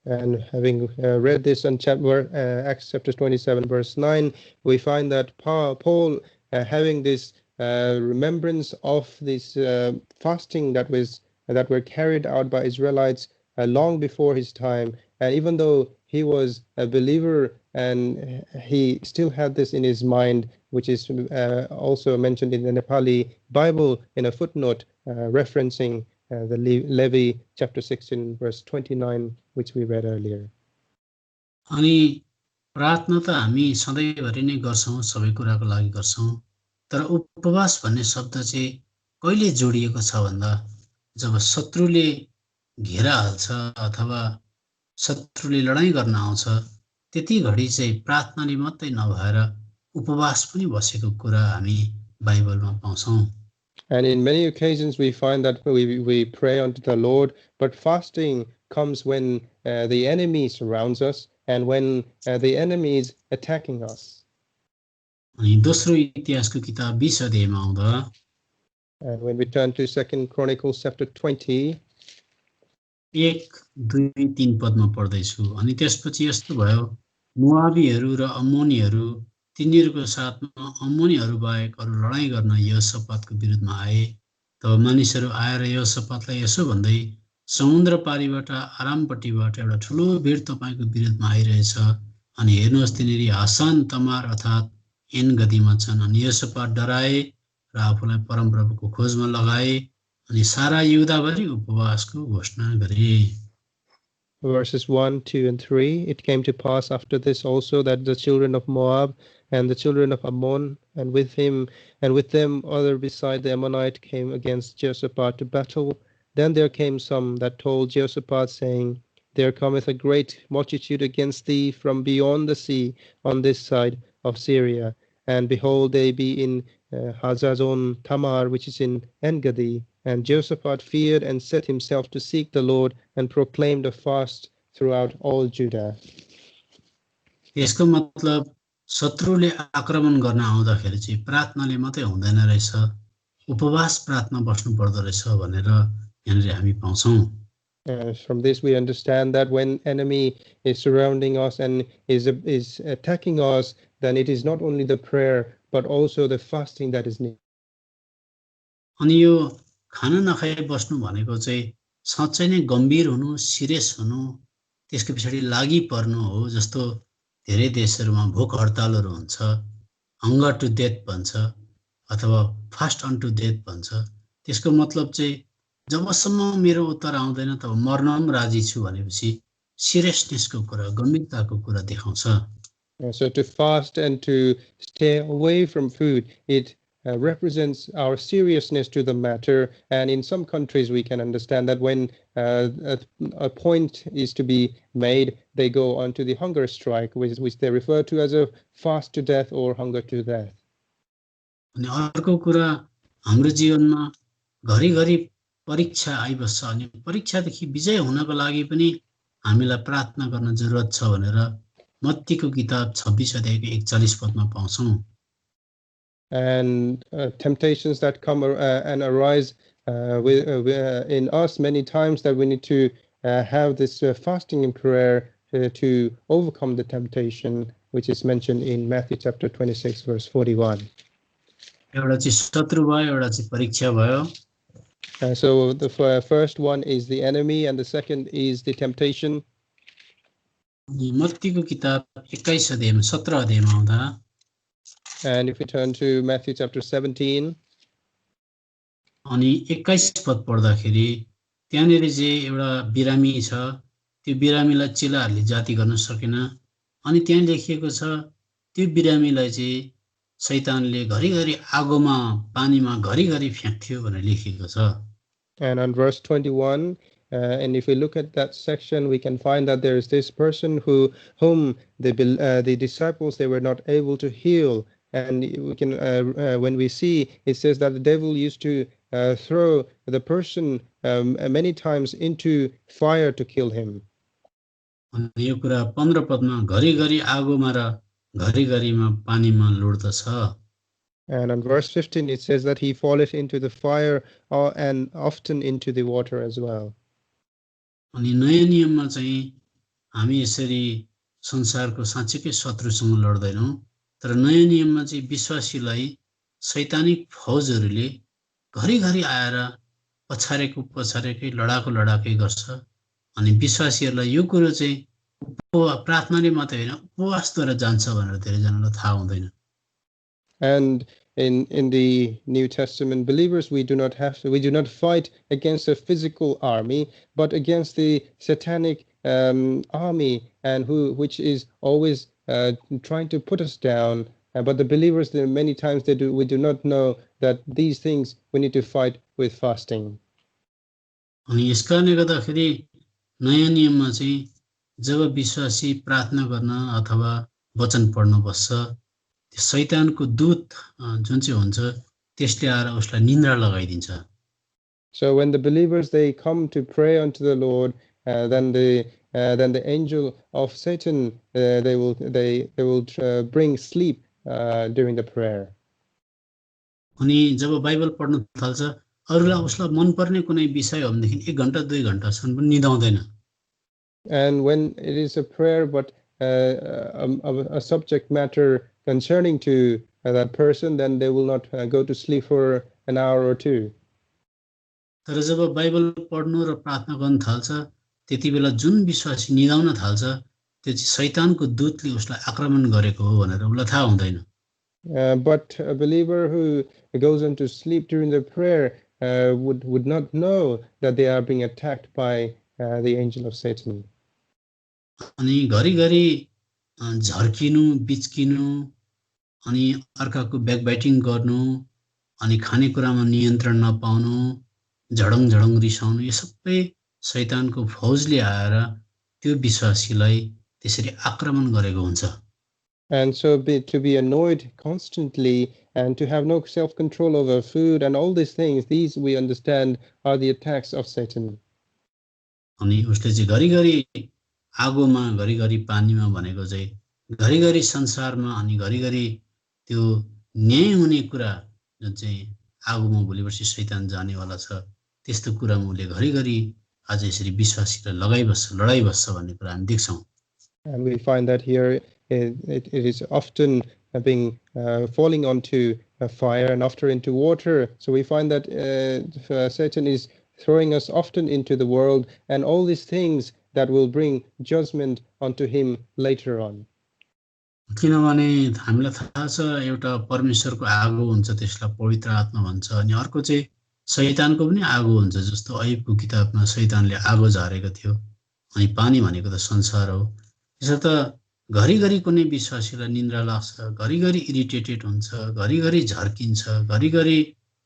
And having read this in Acts chapter 27 verse 9, we find that Paul having this remembrance of this fasting that were carried out by Israelites long before his time, and even though he was a believer and he still had this in his mind, which is also mentioned in the Nepali Bible in a footnote referencing the Levi chapter 16 verse 29, which we read earlier. अनि प्रार्थना त हामी सधैँभरि नै गर्छौं, सबै कुराको लागि गर्छौं, तर उपवास भन्ने शब्द चाहिँ कहिले जोडिएको छ भन्दा जब शत्रुले घेरा हाल्छ अथवा शत्रुले लडाईं गर्न आउँछ त्यति घडी चाहिँ प्रार्थनाले मात्रै नभएर उपवास पनि बसेको कुरा हामी बाइबलमा पाउँछौं। And in many occasions we find that we pray unto the Lord, but fasting comes when the enemy surrounds us and when the enemy is attacking us. अनि दोस्रो इतिहासको किताब 20 अध्यायमा आउँदा, and when we turn to 2 Chronicles chapter 20, 1-2-3 पदमा पढ्दैछु। अनि त्यसपछि यस्तो भयो, मोआबीहरू र अम्मोनीहरू तिनीहरूको साथमा अम्मोनीहरू बाहेक अरू लडाईं गर्न यहोशापातको विरुद्धमा आए। तब मानिसहरू आएर यहोशापातलाई यसो भन्दै, समुद्र पारीबाट आरामपट्टिबाट एउटा ठुलो भिड तपाईको विरुद्धमा आइरहेछ, अनि हेर्नुहोस् तिनीहरू हासान तमार अर्थात् एनगदीमा छन्। अनि यहोशापात डराए र आफूलाई परमप्रभुको खोजमा लगाए अनि सारा युदाभरि उपवासको घोषणा गरे। Verses 1, 2, and 3, it came to pass after this also that the children of Moab and the children of Ammon, and with him and with them other beside the Ammonite, came against Jehoshaphat to battle. Then there came some that told Jehoshaphat, saying, There cometh a great multitude against thee from beyond the sea on this side of Syria. And behold, they be in Hazazon Tamar, which is in En-gedi. And Jehoshaphat feared and set himself to seek the Lord and proclaimed a fast throughout all Judah. यसको मतलब शत्रुले आक्रमण गर्न आउँदाखेरि चाहिँ प्रार्थनाले मात्रै हुँदैन रहेछ, उपवास प्रार्थना बस्नु पर्दो रहेछ भनेर यहाँनिर हामी पाउँछौं। From this we understand that when enemy is surrounding us and is attacking us, then it is not only the prayer but also the fasting that is needed. अनि यो खाना नखाइ बस्नु भनेको चाहिँ साँच्चै नै गम्भीर हुनु, सिरियस हुनु, त्यसको पछाडि लागि पर्नु हो। जस्तो धेरै देशहरूमा भोक हडतालहरू हुन्छ, हङ्गर टु डेथ भन्छ अथवा फास्ट अन टु डेथ भन्छ। त्यसको मतलब चाहिँ जबसम्म मेरो उत्तर आउँदैन तब मर्न पनि राजी छु भनेपछि सिरियसनेसको कुरा, गम्भीरताको कुरा देखाउँछ। So to fast and to stay away from food, it represents our seriousness to the matter. And in some countries, we can understand that when a point is to be made, they go on to the hunger strike, which they refer to as a fast to death or hunger to death. अनि अर्को कुरा, हाम्रो जीवनमा घरिघरि परीक्षा आइबस्छ अनि परीक्षादेखि विजय हुनको लागि पनि हामीलाई प्रार्थना गर्न जरुरत छ भनेर मत्तीको किताब 26 अध्यायको 41 पदमा पाउँछौं। And temptations that come and arise in us many times, that we need to have this fasting and prayer to overcome the temptation, which is mentioned in Matthew chapter 26 verse 41. एउटा चाहिँ शत्रु भयो, एउटा चाहिँ परीक्षा भयो। So the first one is the enemy and the second is the temptation. मत्तीको किताब 21 अध्यायमा 17 अध्यायमा आउँदा, and if we turn to Matthew chapter 17, अनि 21 पद पढ्दाखेरि त्यहाँनिर चाहिँ एउटा बिरामी छ, त्यो बिरामीलाई चेलाहरूले जाति गर्न सकेन। अनि त्यहाँ लेखिएको छ त्यो बिरामीलाई चाहिँ शैतानले घरिघरि आगोमा पानीमा घरिघरि फ्याँक्थ्यो भनेर लेखिएको छ। And on verse 21, and if we look at that section, we can find that there is this person whom the disciples, they were not able to heal. And we can when we see, it says that the devil used to throw the person many times into fire to kill him. अनि यो कुरा 15 पदमा घरिघरि आगोमा र घरिघरिमा पानीमा लुड्दछ। And on verse 15, it says that he falleth into the fire and often into the water as well. अनि नयाँ नियममा चाहिँ हामी यसरी संसारको साँच्चैकै शत्रुसँग लड्दैनौं, तर नयाँ नियममा चाहिँ विश्वासीलाई शैतानिक फौजहरूले घरिघरि आएर पछारेकै लडाकै गर्छ। अनि विश्वासीहरूलाई यो कुरो चाहिँ प्रार्थनाले मात्रै हैन, उपवासद्वारा जान्छ भनेर धेरैजनालाई थाहा हुँदैन। And in the New Testament, believers, we do not fight against a physical army, but against the satanic army, and which is always trying to put us down. But the believers, many times we do not know that these things we need to fight with fasting. अनि यसकारणले गर्दाखेरि नयाँ नियममा चाहिँ जब विश्वासी प्रार्थना गर्न अथवा वचन पढ्न बस्छ, शैतानको दूत जुन चाहिँ हुन्छ त्यसले आएर उसलाई निन्द्रा लगाइदिन्छ। So when the believers, they come to pray unto the Lord, then the angel of Satan, they will bring sleep during the prayer. अनि जब बाइबल पढ्न थाल्छ, अरूलाई उसलाई मनपर्ने कुनै विषय हो भनेदेखि 1 घण्टा 2 घण्टासम्म पनि निदाउँदैन। And when it is a prayer, but a subject matter concerning to that person, then they will not go to sleep for an hour or two. तर जब बाइबल पढ्नु र प्रार्थना गर्न थाल्छ, त्यतिबेला जुन विश्वासी निदाउन थाल्छ, त्यो चाहिँ शैतानको दूतले उसलाई आक्रमण गरेको हो भनेर उसलाई थाहा हुँदैन। But a believer who goes into sleep during the prayer would not know that they are being attacked by the angel of Satan. अनि घरिघरि झर्किनु, बिचकिनु, अनि अर्काको ब्याकबाइटिङ गर्नु, अनि खानेकुरामा नियन्त्रण नपाउनु, झडङ रिसाउनु, यो सबै शैतानको फौजले आएर त्यो विश्वासीलाई त्यसरी आक्रमण गरेको हुन्छ। And so to be annoyed constantly and to have no self-control over food and all these things, these we understand are the attacks of Satan. अनि उसले चाहिँ घरिघरि आगोमा घरिघरि पानीमा भनेको चाहिँ घरिघरि संसारमा अनि घरिघरि त्यो न्याय हुने कुरा जुन चाहिँ आगोमा भोलिपर्सि शैतान जानेवाला छ, त्यस्तो कुरामा उसले घरिघरि आज यसरी विश्वासीलाई लडाई बस्छ भन्ने कुरा हामी देख्छौँ। And we find that here it is often being falling onto fire and after into water. So we find that Satan is throwing us often into the world and all these things that will bring judgment onto him later on. किनभने हामीलाई थाहा छ एउटा परमेश्वरको आगो हुन्छ, त्यसलाई पवित्र आत्मा भन्छ, अनि अर्को चाहिँ शैतानको पनि आगो हुन्छ। जस्तो अय्युबको किताबमा शैतानले आगो झारेको थियो, अनि पानी भनेको त संसार हो। त्यसर्थ घरिघरि कुनै विश्वासीलाई निन्द्रा लाग्छ, घरिघरि इरिटेटेड हुन्छ, घरिघरि झर्किन्छ, घरिघरि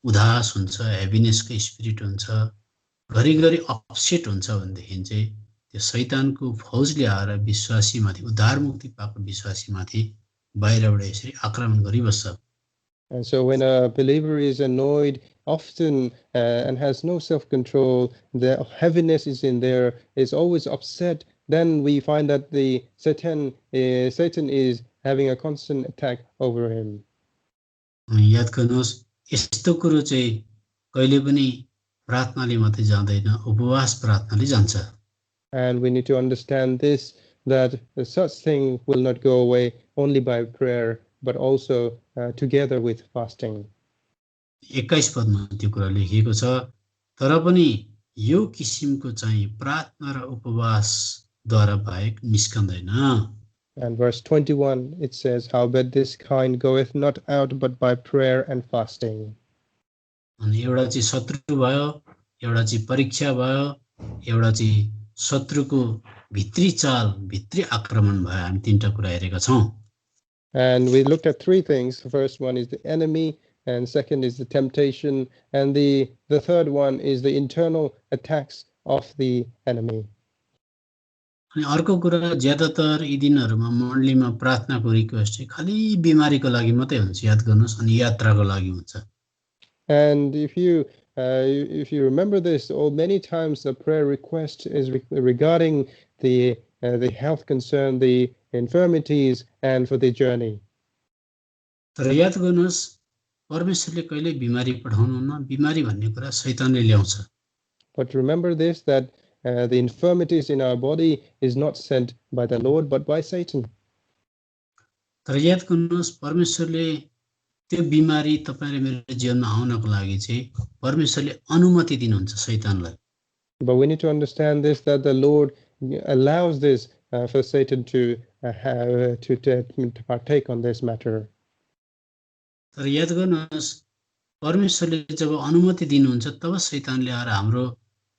उदास हुन्छ, हेभिनेसको स्पिरिट हुन्छ, घरिघरि अपसेट हुन्छ भनेदेखि चाहिँ त्यो शैतानको फौजले आएर विश्वासीमाथि, उद्धार मुक्ति पाएको विश्वासीमाथि बाहिरबाट यसरी आक्रमण गरिबस्छ। And so when a believer is annoyed often and has no self-control, the heaviness is in there, is always upset, then we find that the Satan is having a constant attack over him. याद गर्नुहोस्, यस्तो कुरो चाहिँ कहिले पनि प्रार्थनाले मात्रै जाँदैन, उपवास प्रार्थनाले जान्छ। And we need to understand this, that such thing will not go away only by prayer, but also together with fasting. 21 पदमा त्यो कुरा लेखिएको छ, तर पनि यो किसिमको चाहिँ प्रार्थना र उपवासद्वारा बाहेक निस्कँदैन। And verse 21, it says, howbeit this kind goeth not out but by prayer and fasting. अनि एउटा चाहिँ शत्रु भयो, एउटा चाहिँ परीक्षा भयो, एउटा चाहिँ शत्रुको भित्री चाल, भित्री आक्रमण भयो। हामी तीनटा कुरा हेरेका छौं। And we looked at three things. The first one is the enemy, and second is the temptation, and the third one is the internal attacks of the enemy. अनि अर्को कुरा, ज्यादातर यी दिनहरुमा मण्डलीमा प्रार्थनाको रिक्वेस्ट चाहिँ खाली बिमारीको लागि मात्रै हुन्छ, याद गर्नुस्, अनि यात्राको लागि हुन्छ। And if you remember this, many times the prayer request is regarding the health concern, the infirmities, and for the journey. तर याद गर्नुस्, परमेश्वरले कहिले बिमारी पठाउनुहुन्न, बिमारी भन्ने कुरा शैतानले ल्याउँछ। But remember this, that the infirmities in our body is not sent by the Lord but by Satan. तर याद गर्नुस्, परमेश्वरले त्यो बिमारी तपाईं र मेरो जीवनमा आउनको लागि चाहिँ परमेश्वरले अनुमति दिनुहुन्छ शैतानलाई। But we need to understand this, that the Lord allows this for Satan to partake on this matter. तर याद गर्नुहोस्, परमेश्वरले जब अनुमति दिनुहुन्छ तब शैतानले आएर हाम्रो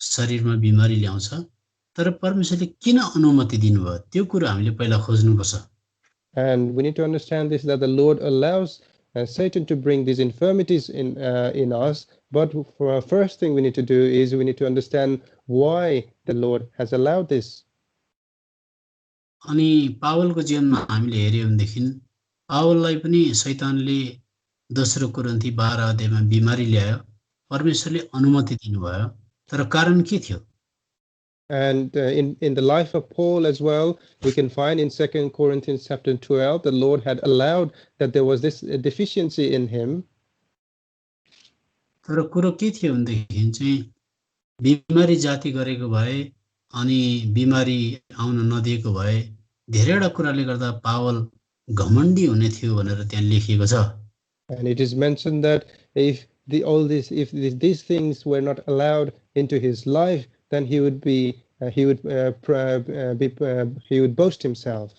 शरीरमा बिमारी ल्याउँछ। तर परमेश्वरले किन अनुमति दिनुभयो त्यो कुरा हामीले पहिला खोज्नुपर्छ। And we need to understand this, that the Lord allows Satan to bring these infirmities in us, but for first thing we need to do is we need to understand why the Lord has allowed this. अनि पावलको जीवनमा हामीले हेर्यौं भनेदेखि पावललाई पनि शैतानले दोस्रो कोरिन्थी 12 अध्यायमा बिमारी ल्यायो, परमेश्वरले अनुमति दिनुभयो। तर कारण के थियो? And in the life of Paul as well, we can find in 2 Corinthians chapter 12, the Lord had allowed that there was this deficiency in him. तर कुरो के थियो भनेदेखि चाहिँ बिमारी जाति गरेको भए अनि बिमारी आउन नदिएको भए धेरैवटा कुराले गर्दा पावल घमण्डी हुने थियो भनेर त्यहाँ लेखिएको छ। And it is mentioned that if these things were not allowed into his life, then he would boast himself.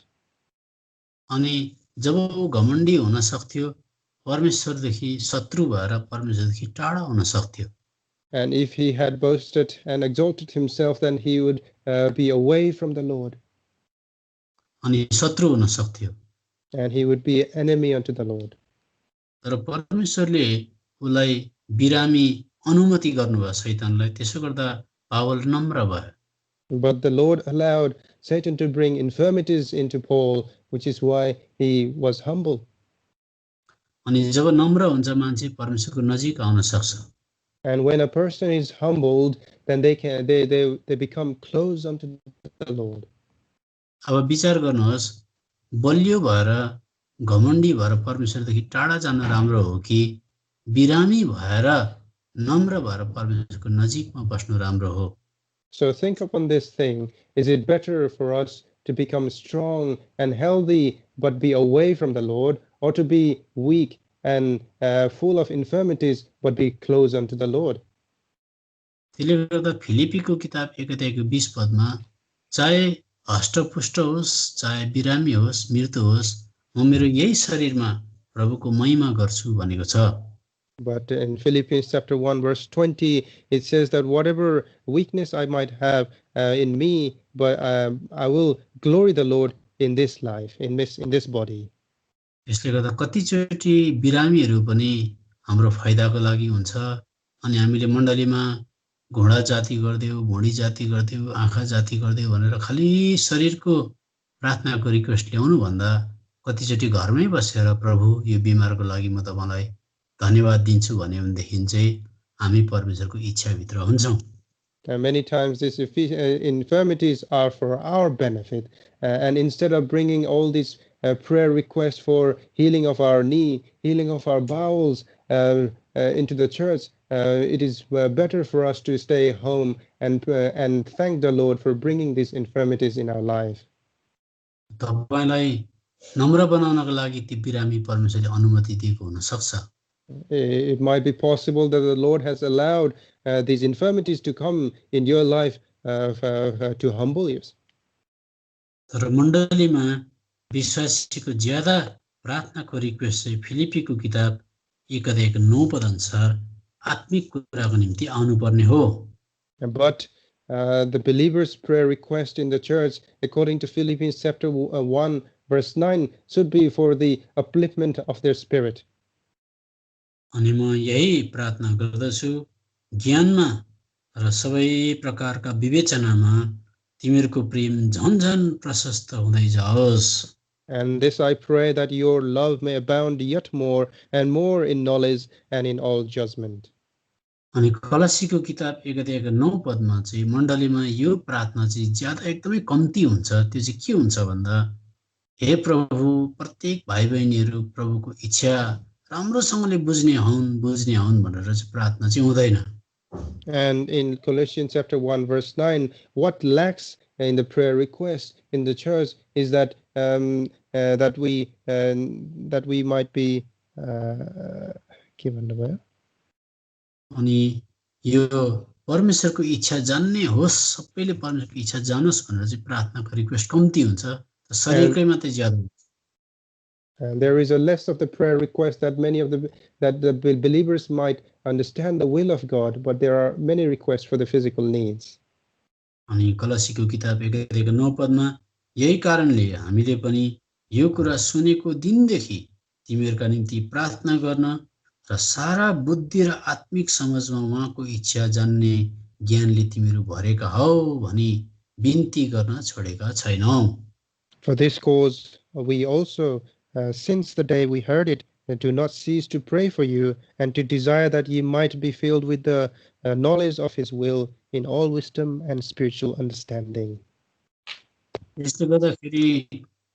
अनि जब वो घमण्डी हुन सक्थ्यो, परमेश्वरदेखि शत्रु भएर परमेश्वरदेखि टाढा हुन सक्थ्यो। And if he had boasted and exalted himself, then he would be away from the Lord. अनि शत्रु हुन सक्थ्यो। And he would be an enemy unto the Lord. तर परमेश्वरले उलाई बिरामी अनुमति गर्नुभयो शैतानलाई, त्यसो गर्दा पावल नम्र भयो। But the Lord allowed Satan to bring infirmities into Paul, which is why he was humble. अनि जब नम्र हुन्छ मान्छे परमेश्वरको नजिक आउन सक्छ। And when a person is humbled, then they become close unto the Lord. अब विचार गर्नुहोस्, बलियो भएर घमण्डी भएर परमेश्वरदेखि टाढा जान राम्रो हो कि बिरामी भएर नम्र भएर परमेश्वरको नजिकमा बस्नु राम्रो हो? So think upon this thing. Is it better for us to become strong and healthy but be away from the Lord, or to be weak and full of infirmities, but be close unto the Lord. त्यसले गर्दा फिलिपीको किताब 1:20 पदमा चाहे हष्टपुष्ट होस् चाहे बिरामी होस् मृत्यु होस् म मेरो यही शरीरमा प्रभुको महिमा गर्छु भनेको छ। But in Philippians chapter 1 verse 20, it says that whatever weakness I might have in me, but I will glory the Lord in this life, in this body. यसले गर्दा कतिचोटि बिरामीहरू पनि हाम्रो फाइदाको लागि हुन्छ अनि हामीले मण्डलीमा घोडा जाति गर्दियो भुँडी जाति गर्दियो आँखा जाति गर्दियो भनेर खाली शरीरको प्रार्थनाको रिक्वेस्ट ल्याउनु भन्दा कतिचोटि घरमै बसेर प्रभु यो बिमारको लागि म तपाईलाई धन्यवाद दिन्छु भन्यो भनेदेखि चाहिँ हामी परमेश्वरको इच्छाभित्र हुन्छौँ। Many times these infirmities are for our benefit, and instead of bringing all these prayer requests for healing of our knee, healing of our bowels into the church, it is better for us to stay home and thank the Lord for bringing these infirmities in our life. तपाईलाई नम्र बनाउनको लागि ती बिरामी परमेश्वरले अनुमति दिएको हुन सक्छ। It might be possible that the Lord has allowed these infirmities to come in your life to humble you. तर मण्डलीमा विश्वासीको ज्यादा प्रार्थनाको रिक्वेस्ट चाहिँ फिलिपीको किताब 1:9 पद अनुसार आत्मिक कुराको निम्ति आउनुपर्ने हो। But the believers' prayer request in the church, according to Philippians chapter 1 verse 9, should be for the upliftment of their spirit. अनि म यही प्रार्थना गर्दछु ज्ञानमा र सबै प्रकारका विवेचनामा तिमीहरूको प्रेम झन्झन प्रशस्त हुँदै जाओस्। And this I pray, that your love may abound yet more and more in knowledge and in all judgment. अनि कलसीको किताब 1:9 पदमा चाहिँ मण्डलीमा यो प्रार्थना चाहिँ ज्यादा एकदमै कम्ती हुन्छ। त्यो चाहिँ के हुन्छ भन्दा हे प्रभु प्रत्येक भाइ बहिनीहरू प्रभुको इच्छा राम्रोसँगले बुझ्ने हुन् भनेर चाहिँ प्रार्थना चाहिँ हुँदैन। And in Colossians chapter 1 verse 9, what lacks in the prayer request in the church is that that we might be given the way. अनि यो परमेश्वरको इच्छा जान्ने होस् सबैले परमेश्वरको इच्छा जानोस् भनेर चाहिँ प्रार्थनाको रिक्वेस्ट कम्ती हुन्छ। शरीरकै मात्रै ज्यादा हुन्छ। And there is a less of the prayer request that the believers might understand the will of God, but there are many requests for the physical needs. अनि कलसीको किताब 1:9 पदमा यही कारणले हामीले पनि यो कुरा सुनेको दिनदेखि तिमीहरूका निम्ति प्रार्थना गर्न र सारा बुद्धि र आत्मिक समझमा उहाँको इच्छा जान्ने ज्ञानले तिमीहरू भरेका हौ भनी बिन्ती गर्न छोडेका छैनौ। For this cause we also, since the day we heard it, do not cease to pray for you and to desire that ye might be filled with the knowledge of his will in all wisdom and spiritual understanding. यसले गर्दाखेरि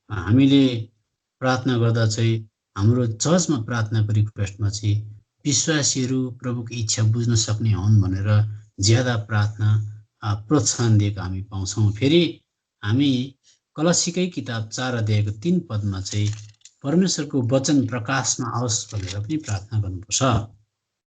हामीले प्रार्थना गर्दा चाहिँ हाम्रो चर्चमा प्रार्थनाको रिक्वेस्टमा चाहिँ विश्वासीहरू प्रभुको इच्छा बुझ्न सक्ने हुन् भनेर ज्यादा प्रार्थना प्रोत्साहन दिएको हामी पाउँछौँ। फेरि हामी कलसीकै किताब 4:3 पदमा चाहिँ परमेश्वरको वचन प्रकाशमा आओस् भनेर पनि प्रार्थना गर्नुपर्छ।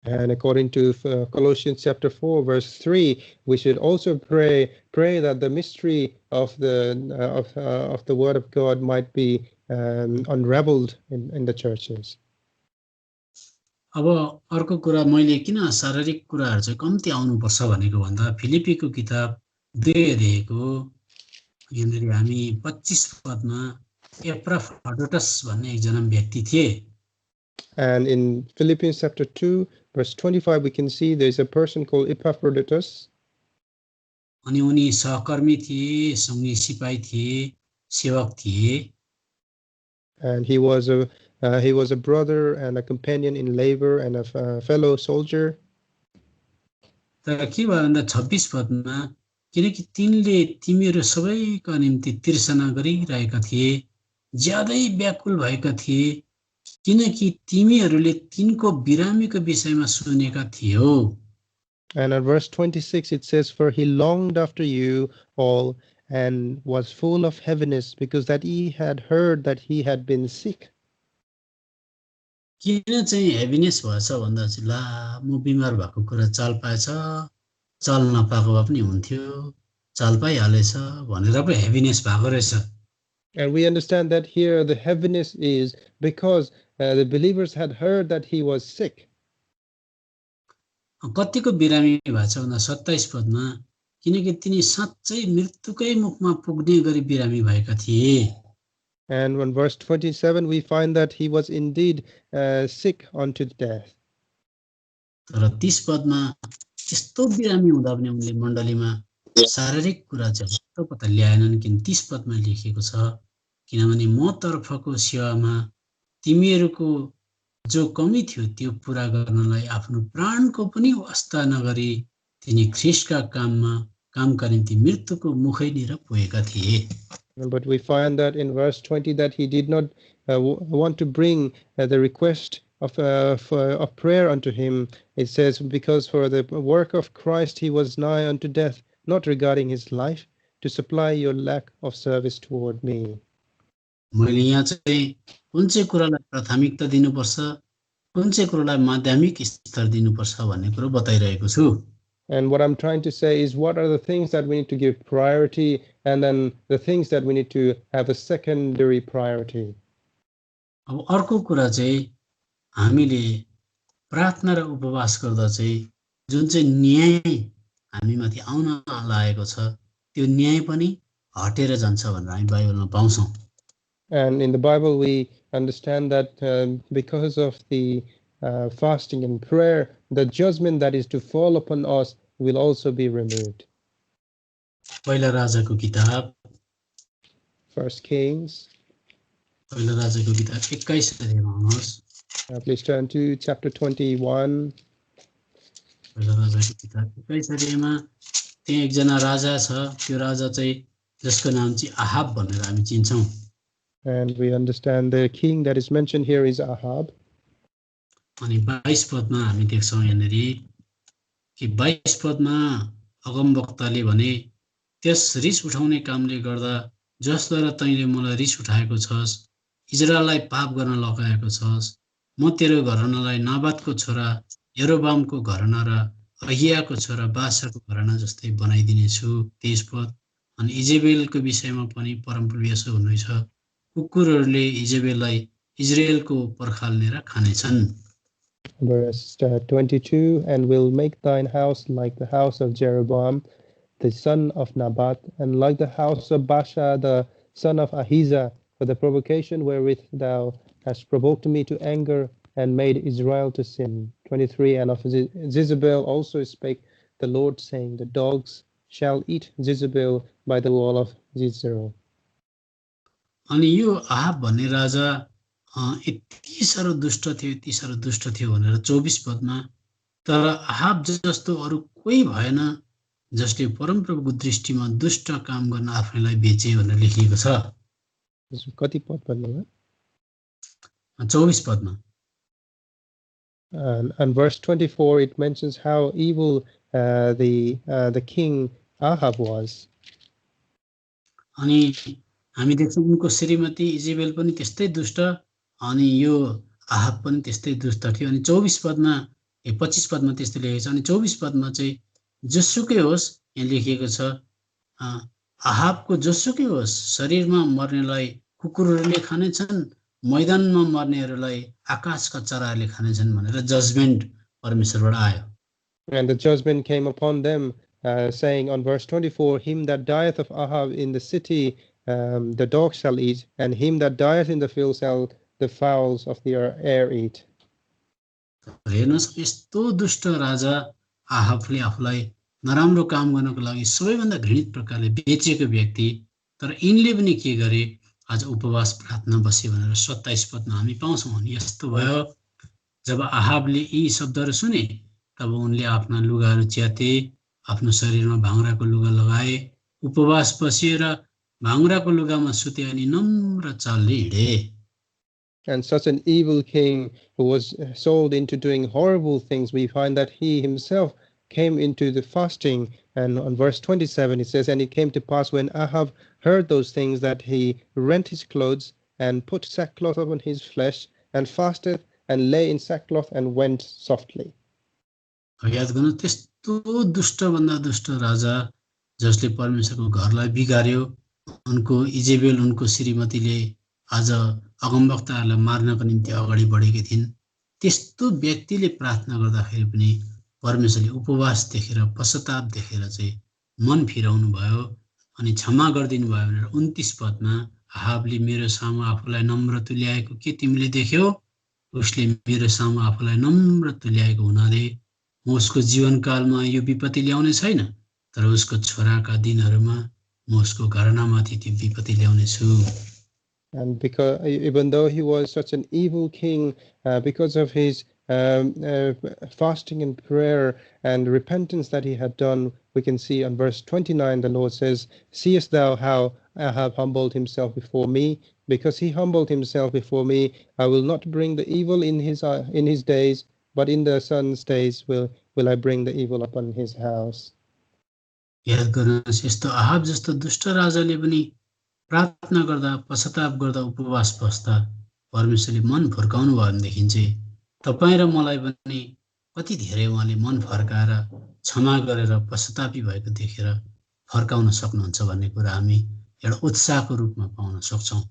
And according to Colossians chapter 4 verse 3, we should also pray that the mystery of the word of God might be unraveled in the churches. अब अर्को कुरा मैले किन शारीरिक कुराहरु चाहिँ कम्ती आउनुपर्छ भनेको भन्दा फिलिपीको किताब 2 यहाँनिर हामी 25 पदमा एप्राफ्रोडिटस भन्ने एकजना व्यक्ति थिए। And in Philippians chapter 2 verse 25 we can see there is a person called Epaphroditus. अनि उनी सहकर्मी थिए, सँगै सिपाही थिए, सेवक थिए। And he was a brother and a companion in labor and a fellow soldier. तर के भयो भन्दा 26 पदमा किनकि तिनले तिमीहरू सबैका निम्ति तिर्सना गरिरहेका थिए, ज्यादै व्याकुल भएका थिए, किनकि तिमीहरूले तिनको बिरामीको विषयमा सुनेका थियौ। And in verse 26 it says, for he longed after you all and was full of heaviness because that he had heard that he had been sick. किन चाहिँ हेभिनेस भएछ भन्दा चाहिँ ला म बिमार भएको कुरा चाल पाएछ, चाल नपाएको भए पनि हुन्थ्यो, चाल पाइहालेछ भनेर पो हेभिनेस भएको रहेछ। And we understand that here the heaviness is because the believers had heard that he was sick. कतिको बिरामी भएछ भन्दा 27 पदमा, किनकि तिनी साँच्चै मृत्युकै मुखमा पुग्ने गरी बिरामी भएका थिए। And in verse 27 we find that he was indeed sick unto death. तर 30 पदमा यस्तो बिरामी हुँदा पनि उनले मण्डलीमा शारीरिक कुरा चाहिँ हत्तो पत्ता ल्याएनन्, किन 30 पदमा लेखिएको छ, किनभने म तर्फको सेवामा तिमीहरूको जो कमी थियो त्यो पूरा गर्नलाई आफ्नो प्राणको पनि वास्ता नगरी तिनी ख्रीष्टका कामका निम्ति मृत्युको मुखैनिर पुगेका थिए। But we find that in verse 20 that he did not want to bring the request of prayer unto him. It says, because for the work of Christ he was nigh unto death, not regarding his life, to supply your lack of service toward me. मैले यहाँ चाहिँ कुन चाहिँ कुरालाई प्राथमिकता दिनुपर्छ, कुन चाहिँ कुरालाई माध्यमिक स्तर दिनुपर्छ भन्ने कुरा बताइरहेको छु। And what I'm trying to say is, what are the things that we need to give priority, and then the things that we need to have a secondary priority. अब अर्को कुरा चाहिँ हामीले प्रार्थना र उपवास गर्दा चाहिँ जुन चाहिँ न्याय हामीमाथि आउन लागेको छ त्यो न्याय पनि हटेर जान्छ भनेर हामी बाइबलमा पाउँछौँ। And in the Bible we understand that because of the fasting and prayer, the judgment that is to fall upon us will also be removed. पहिला राजाको किताब, First Kings. पहिला राजाको किताब 21 अध्यायमा आउनुहोस्। Please turn to chapter 21. पहिला राजाको किताब 21 अध्यायमा त्यहाँ एकजना राजा छ, त्यो राजा चाहिँ जसको नाम चाहिँ आहाब भनेर हामी चिन्छौँ। And we understand the king that is mentioned here is Ahab. अनि 22 पदमा हामी देख्छौँ यहाँनिर कि 22 पदमा अगमवक्ताले भने, त्यस रिस उठाउने कामले गर्दा जसद्वारा तैँले मलाई रिस उठाएको छस्, इजरायललाई पाप गर्न लगाएको छस्, म तेरो घरानालाई नाबातको छोरा यरोबामको घराना र अहियाको छोरा बासाको घराना जस्तै बनाइदिनेछु। 23 पद, अनि इजेबेलको विषयमा पनि परमप्रभु यसो हुनुहुन्छ, कुकुरहरूले इजेबेललाई इजरायलको पर्खाल्नेर खानेछन्। Verse 22, and will make thine house like the house of Jeroboam, the son of Nabat, and like the house of Baasha, the son of Ahijah, for the provocation wherewith thou hast provoked me to anger, and made Israel to sin. 23, and of Jezebel also spake the Lord, saying, the dogs shall eat Jezebel by the wall of Jezreel. अनि यो Ahab भन्ने राजा यति साह्रो दुष्ट थियो भनेर 24 पदमा, तर आहाब जस्तो अरू कोही भएन जसले परमप्रभुको दृष्टिमा दुष्ट काम गर्न आफैलाई बेचे भनेर लेखिएको छ। कति पद भन्नुभयो? 24 पदमा। And verse 24 it mentions how evil the king Ahab was. अनि हामी देख्छौँ उनको श्रीमती इजेबेल पनि त्यस्तै दुष्ट, अनि यो आहाब पनि त्यस्तै दुष्ट थियो। अनि 24 पदमा 25 पदमा त्यस्तो लेखेको छ। अनि 24 पदमा चाहिँ जसुकै होस्, यहाँ लेखिएको छ आहाबको जसुकै होस्, शरीरमा मर्नेलाई कुकुरहरूले खानेछन्, मैदानमा मर्नेहरूलाई आकाशका चराहरूले खानेछन् भनेर जजमेन्ट परमेश्वरबाट आयो। And the judgment came upon them, saying on verse 24, him that dieth of Ahab in the city the dogs shall eat, and him that dieth in the field shall the fowls of the air eat. हेर्नुहोस्, यस्तो दुष्ट राजा आहाबले आफूलाई नराम्रो काम गर्नको लागि सबैभन्दा घृणित प्रकारले बेचेको व्यक्ति, तर यिनले पनि के गरे, आज उपवास प्रार्थना बसे भनेर 27 पदमा हामी पाउँछौँ। अनि यस्तो भयो, जब आहाबले यी शब्दहरू सुने तब उनले आफ्ना लुगाहरू च्याते, आफ्नो शरीरमा भाङ्राको लुगा लगाए, उपवास बसे र भाङ्राको लुगामा सुते अनि नम्र चालले हिँडे। And such an evil king who was sold into doing horrible things, we find that he himself came into the fasting. And on verse 27 it says, and it came to pass when Ahab heard those things that he rent his clothes and put sackcloth upon his flesh and fasted and lay in sackcloth and went softly. याद गर्नु त्यस्तो दुष्टभन्दा दुष्ट राजा जसले परमेश्वरको घरलाई बिगार्यो, उनको Jezebel उनको श्रीमतीले आज अगमवक्ताहरूलाई मार्नको निम्ति अगाडि बढेकी थिइन्। त्यस्तो व्यक्तिले प्रार्थना गर्दाखेरि पनि परमेश्वरले उपवास देखेर पश्चाताप देखेर चाहिँ मन फिराउनु भयो अनि क्षमा गरिदिनु भयो भनेर 29 पदमा अहाबले मेरो सामु आफूलाई नम्र तुल्याएको के तिमीले देख्यौ? उसले मेरो सामु आफूलाई नम्र तुल्याएको हुनाले म उसको जीवनकालमा यो विपत्ति ल्याउने छैन, तर उसको छोराका दिनहरूमा म उसको घरानामाथि त्यो विपत्ति ल्याउने छु। And because even though he was such an evil king, because of his fasting and prayer and repentance that he had done, we can see on verse 29 the Lord says, "Seest thou how Ahab humbled himself before me? Because he humbled himself before me, I will not bring the evil in his days, but in the son's days will I bring the evil upon his house." याद गर्नुहोस्, यस्तो Ahab जस्तो दुष्ट राजाले पनि प्रार्थना गर्दा पश्चाताप गर्दा उपवास बस्दा परमेश्वरले मन फर्काउनु भयो भनेदेखि चाहिँ तपाईँ र मलाई पनि कति धेरै उहाँले मन फर्काएर क्षमा गरेर पश्चातापी भएको देखेर फर्काउन सक्नुहुन्छ भन्ने कुरा हामी एउटा उत्साहको रूपमा पाउन सक्छौं।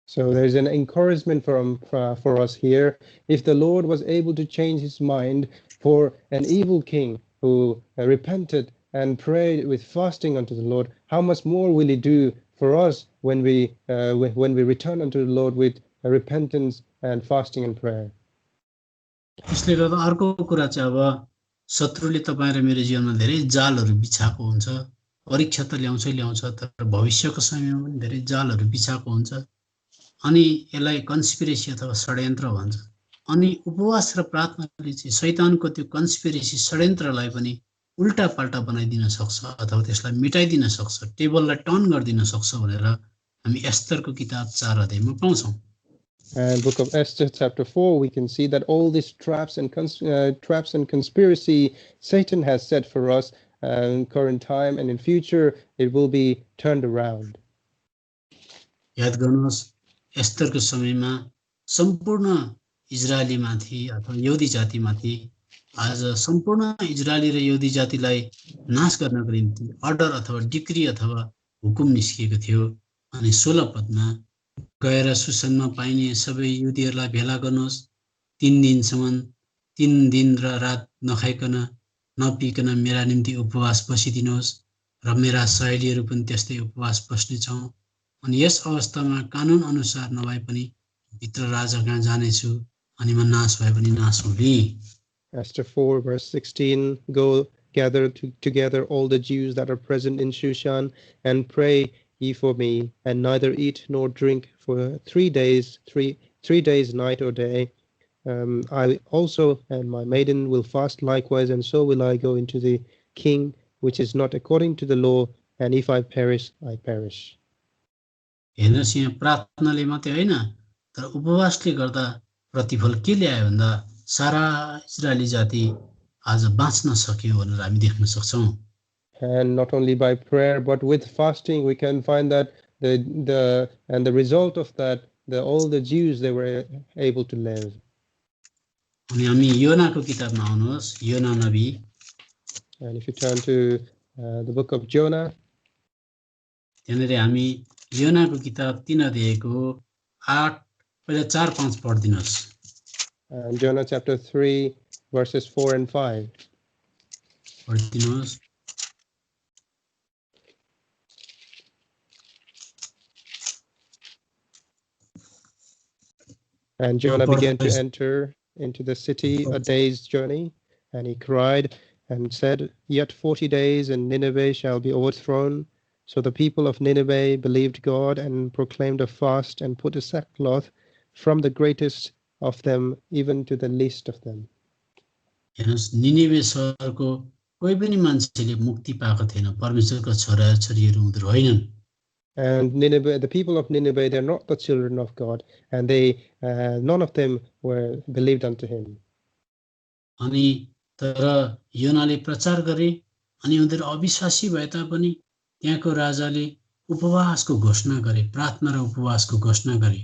So there's an encouragement for us here. If the Lord was able to change his mind for an evil king who repented and prayed with fasting unto the Lord, how much more will he do for us when we return unto the Lord with repentance and fasting and prayer? त्यसले गर्दा अर्को कुरा चाहिँ अब शत्रुले तपाईँ र मेरो जीवनमा धेरै जालहरू बिछाएको हुन्छ। परीक्षा त ल्याउँछ तर भविष्यको समयमा पनि धेरै जालहरू बिछाएको हुन्छ अनि यसलाई कन्स्पिरेसी अथवा षड्यन्त्र भन्छ। अनि उपवास र प्रार्थनाले चाहिँ शैतानको त्यो कन्स्पिरेसी षड्यन्त्रलाई पनि उल्टा पाल्टा बनाइदिन सक्छ अथवा त्यसलाई मिटाइदिन सक्छ, टेबललाई टर्न गरिदिन सक्छ भनेर हामी एस्तरको किताब 4 अध्यायमा पाउँछौं। And book of Esther chapter 4, we can see that all these traps and conspiracy Satan has set for us in current time and in future, it will be turned around. याद गर्नुहोस्, एस्तरको समयमा सम्पूर्ण इजरायलीमाथि अथवा यहुदी जातिमाथि आज सम्पूर्ण इजरायली र यहुदी जातिलाई नाश गर्नको निम्ति अर्डर अथवा डिक्री अथवा हुकुम निस्किएको थियो। अनि 16 पदमा गएर सुसनमा पाइने सबै युदेहरूलाई भेला गर्नुहोस्, 3 दिनसम्म 3 दिन र रात नखाइकन नपिकन मेरा निम्ति उपवास बसिदिनुहोस् र मेरा सहेलीहरू पनि त्यस्तै उपवास बस्नेछौँ। अनि यस अवस्थामा कानुन अनुसार नभए पनि भित्र राजा कहाँ जानेछु अनि म नाश भए पनि नाश हुने। Esther 4 verse 16, go gather together all the Jews that are present in Shushan and pray ye for me, and neither eat nor drink for 3 days, 3 days night or day. I also and my maiden will fast likewise, and so will I go into the king, which is not according to the law, and if I perish, I perish. हेर्नुहोस्, यहाँ प्रार्थनाले मात्रै होइन तर उपवासले गर्दा प्रतिफल के ल्यायो भन्दा सारा इजरायली जाति आज बाँच्न सक्यो भनेर हामी देख्न सक्छौं। And not only by prayer, but with fasting, we can find that the result of that, all the Jews, they were able to live. अनि हामी योनाको किताबमा आउनुहोस्, योना नबी। And if you turn to the book of Jonah, त्यहाँनिर हामी योनाको किताब 3 अध्यायको 8 पहिला 4-5 पढ्दिनुहोस्। Jonah chapter 3 verses 4 and 5. पढ्दिनुहोस्। And Jonah began to enter into the city a day's journey, and he cried and said, Yet 40 days, and Nineveh shall be overthrown. So the people of Nineveh believed God and proclaimed a fast and put a sackcloth from the greatest of them even to the least of them. हेर्नुहोस्, निनेवे शहरको कोही पनि मान्छेले मुक्ति पाएको थिएन, परमेश्वरको छोरा छोरीहरू उनीहरू होइनन्। And Nineveh, the people of Nineveh, they're not the children of God, and none of them were believed unto him. अनि तर योनाले प्रचार गरे अनि उनीहरू अविश्वासी भए तापनि त्यहाँको राजाले उपवासको घोषणा गरे, प्रार्थना र उपवासको घोषणा गरे।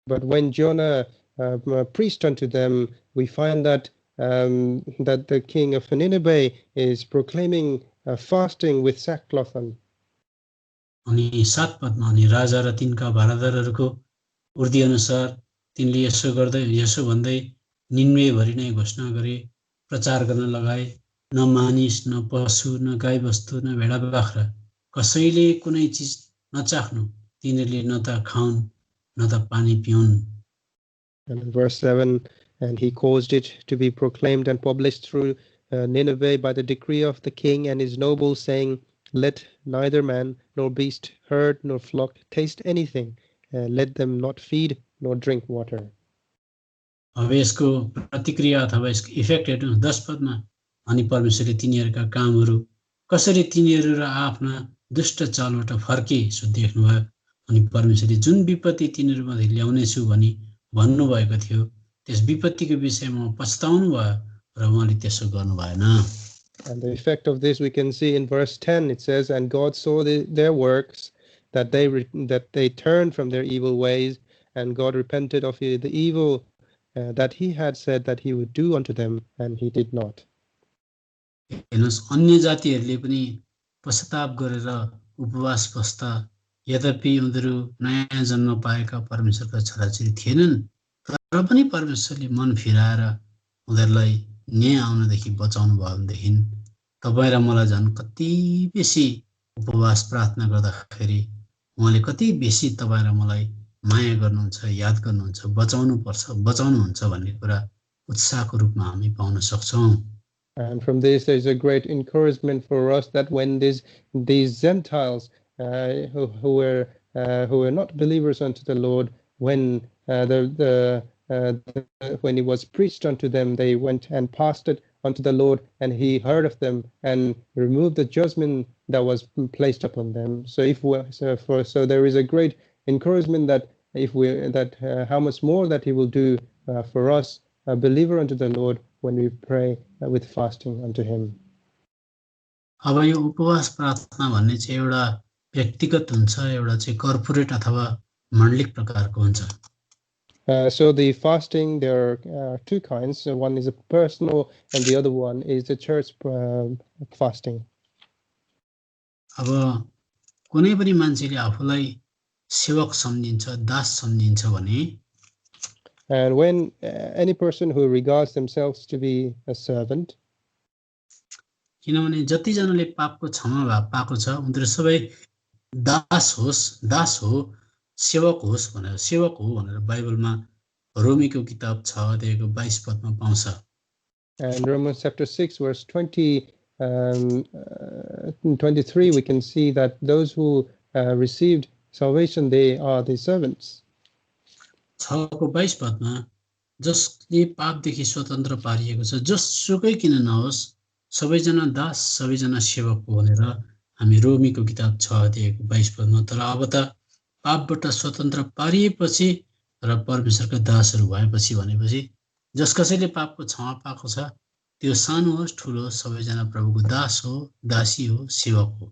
But when Jonah preached unto them, we find that that the king of Nineveh is proclaiming fasting with sackcloth on. अनि 7 पदमा अनि राजा र तिनका भारदारहरूको उर्दी अनुसार तिनले यसो भन्दै निन्वेभरि नै घोषणा गरे, प्रचार गर्न लगाए, न मानिस न पशु न गाई बस्तु न भेडा बाख्रा कसैले कुनै चीज नचाख्नु, तिनीहरूले न त खाउन् न त पानी पिउन्। And in verse 7, and he caused it to be proclaimed and published through Nineveh by the decree of the king and his nobles, saying, let neither man nor beast, herd nor flock taste anything, let them not feed nor drink water. अब यसको प्रतिक्रिया अथवा यसको effect हेर्नु 10 पदमा, अनि परमेश्वरले तिनीहरूका कामहरू कसरी तिनीहरू र आफ्ना दुष्ट चालबाट फर्के सो देख्नुभयो, अनि परमेश्वरले जुन विपत्ति तिनीहरूमाथि ल्याउनेछु भनी भन्नुभएको थियो त्यस विपत्तिको विषयमा पछताउनु भयो र उहाँले त्यसो गर्नु भएन। And the effect of this we can see in verse 10. It says, and God saw their works, that they turned from their evil ways, and God repented of the evil that he had said that he would do unto them, and he did not. हेर्नुस्, अन्य जातिहरूले पनि पश्चाताप गरेर उपवास बस्दा, यद्यपि उनीहरू नयाँ जन्म पाएका परमेश्वरका छोराछोरी थिएनन्, तर पनि परमेश्वरले मन फिराएर उनीहरूलाई न्याय आउनदेखि बचाउनु भयो भनेदेखि तपाईँ र मलाई झन् कति बेसी उपवास प्रार्थना गर्दाखेरि उहाँले कति बेसी तपाईँ र मलाई माया गर्नुहुन्छ, याद गर्नुहुन्छ, बचाउनुहुन्छ भन्ने कुरा उत्साहको रूपमा हामी पाउन सक्छौँ। And from this there is a great encouragement for us that when these Gentiles who were not believers unto the Lord, when when it was preached unto them, they went and passed it unto the Lord, and he heard of them and removed the judgment that was placed upon them. So there is a great encouragement that how much more that he will do for us, a believer unto the Lord, when we pray with fasting unto him. अब यो उपवास प्रार्थना भन्ने चाहिँ एउटा व्यक्तिगत हुन्छ, एउटा चाहिँ कर्पोरेट अथवा मण्डलिक प्रकारको हुन्छ। So the fasting, there are two kinds. One is a personal, and the other one is the church fasting. अब कुनै पनि मान्छेले आफूलाई सेवक सम्झिन्छ, दास सम्झिन्छ भने, and when any person who regards themselves to be a servant, किनभने जति जनाले पापको क्षमा पाएको छ उनीहरू सबै दास हो, सेवक हो भनेर बाइबलमा रोमीको किताब 6 अध्यायको 22 पदमा पाउँछ। And Romans chapter 6 verse 20 23 we can see that those who received salvation, they are the servants. 6 को 22 पदमा, जसले पापदेखि स्वतन्त्र पारिएको छ, जसुकै किन नहोस्, सबैजना दास सबैजना सेवक हो भनेर हामी रोमीको किताब 6 अध्यायको 22 पदमा। तर अब त पापबाट स्वतन्त्र पारिएपछि र परमेश्वरका दासहरू भएपछि भनेपछि जस कसैले पापको क्षमा पाएको छ त्यो सानो होस् ठुलो होस् सबैजना प्रभुको दास हो, दासी हो, सेवक हो।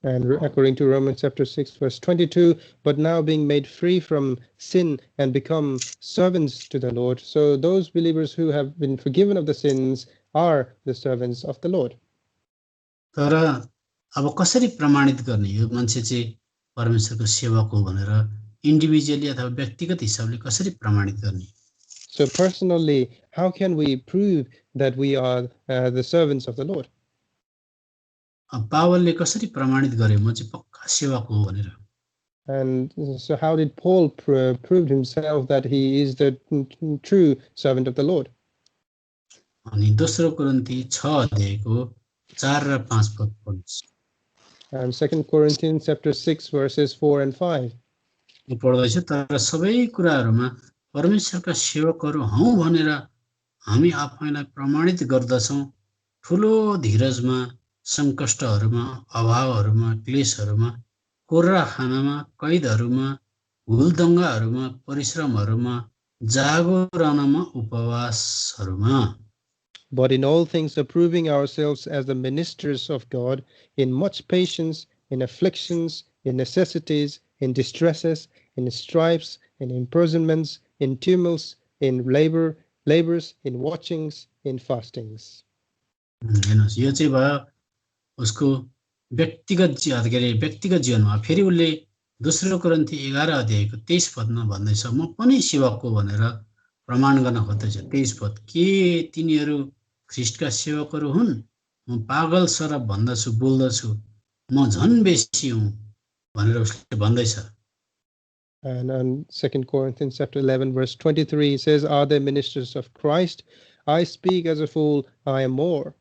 And according to Romans chapter 6 verse 22, but now being made free from sin and become servants to the Lord. So those believers who have been forgiven of the sins are the servants of the Lord. तर अब कसरी प्रमाणित गर्ने यो मान्छे चाहिँ परमेश्वरको सेवक हो भनेर इन्डिभिजुअली अथवा व्यक्तिगत हिसाबले कसरी प्रमाणित गर्ने? So personally, how can we prove that we are the servants of the Lord? पावलले कसरी प्रमाणित गरे म चाहिँ पक्का सेवक हो भनेर? And so how did Paul prove himself that he is the true servant of the Lord? अनि दोस्रो कोरिन्थी 6 अध्यायको 4 र 5 पद पढ्नुस्। And 2 Corinthians chapter 6 verses 4 and 5. म पढ्दैछु, तर सबै कुराहरूमा परमेश्वरका सेवकहरू हौं भनेर हामी आफैलाई प्रमाणित गर्दछौं। ठुलो धीरजमा, संकष्टहरूमा, अभावहरूमा, क्लेशहरूमा, कोर्रा खानामा, कैदहरूमा, हुलदंगाहरूमा, परिश्रमहरूमा, जागो रहनमा, उपवासहरूमा। But in all things approving ourselves as the ministers of God, in much patience, in afflictions, in necessities, in distresses, in stripes, in imprisonments, in tumults, in labors, in watchings, in fastings. हेर्नुहोस् यो चाहिँ भयो उसको व्यक्तिगत जीवनमा। फेरि उसले दोस्रो कोरिन्थी 11 अध्यायको 23 पदमा भन्दैछ, म पनि सेवकको भनेर प्रमाण गर्न खोज्दैछ। 23 पद, के तिनीहरू ख्रिस्टका सेवकहरू हुन्? म पागल सरब भन्दछु, बोल्दछु, म झन् बेसी हुँ भनेर उसले भन्दैछ। And on 2 Corinthians chapter 11 verse 23 he says, are they ministers of Christ? I speak as a fool, I am more.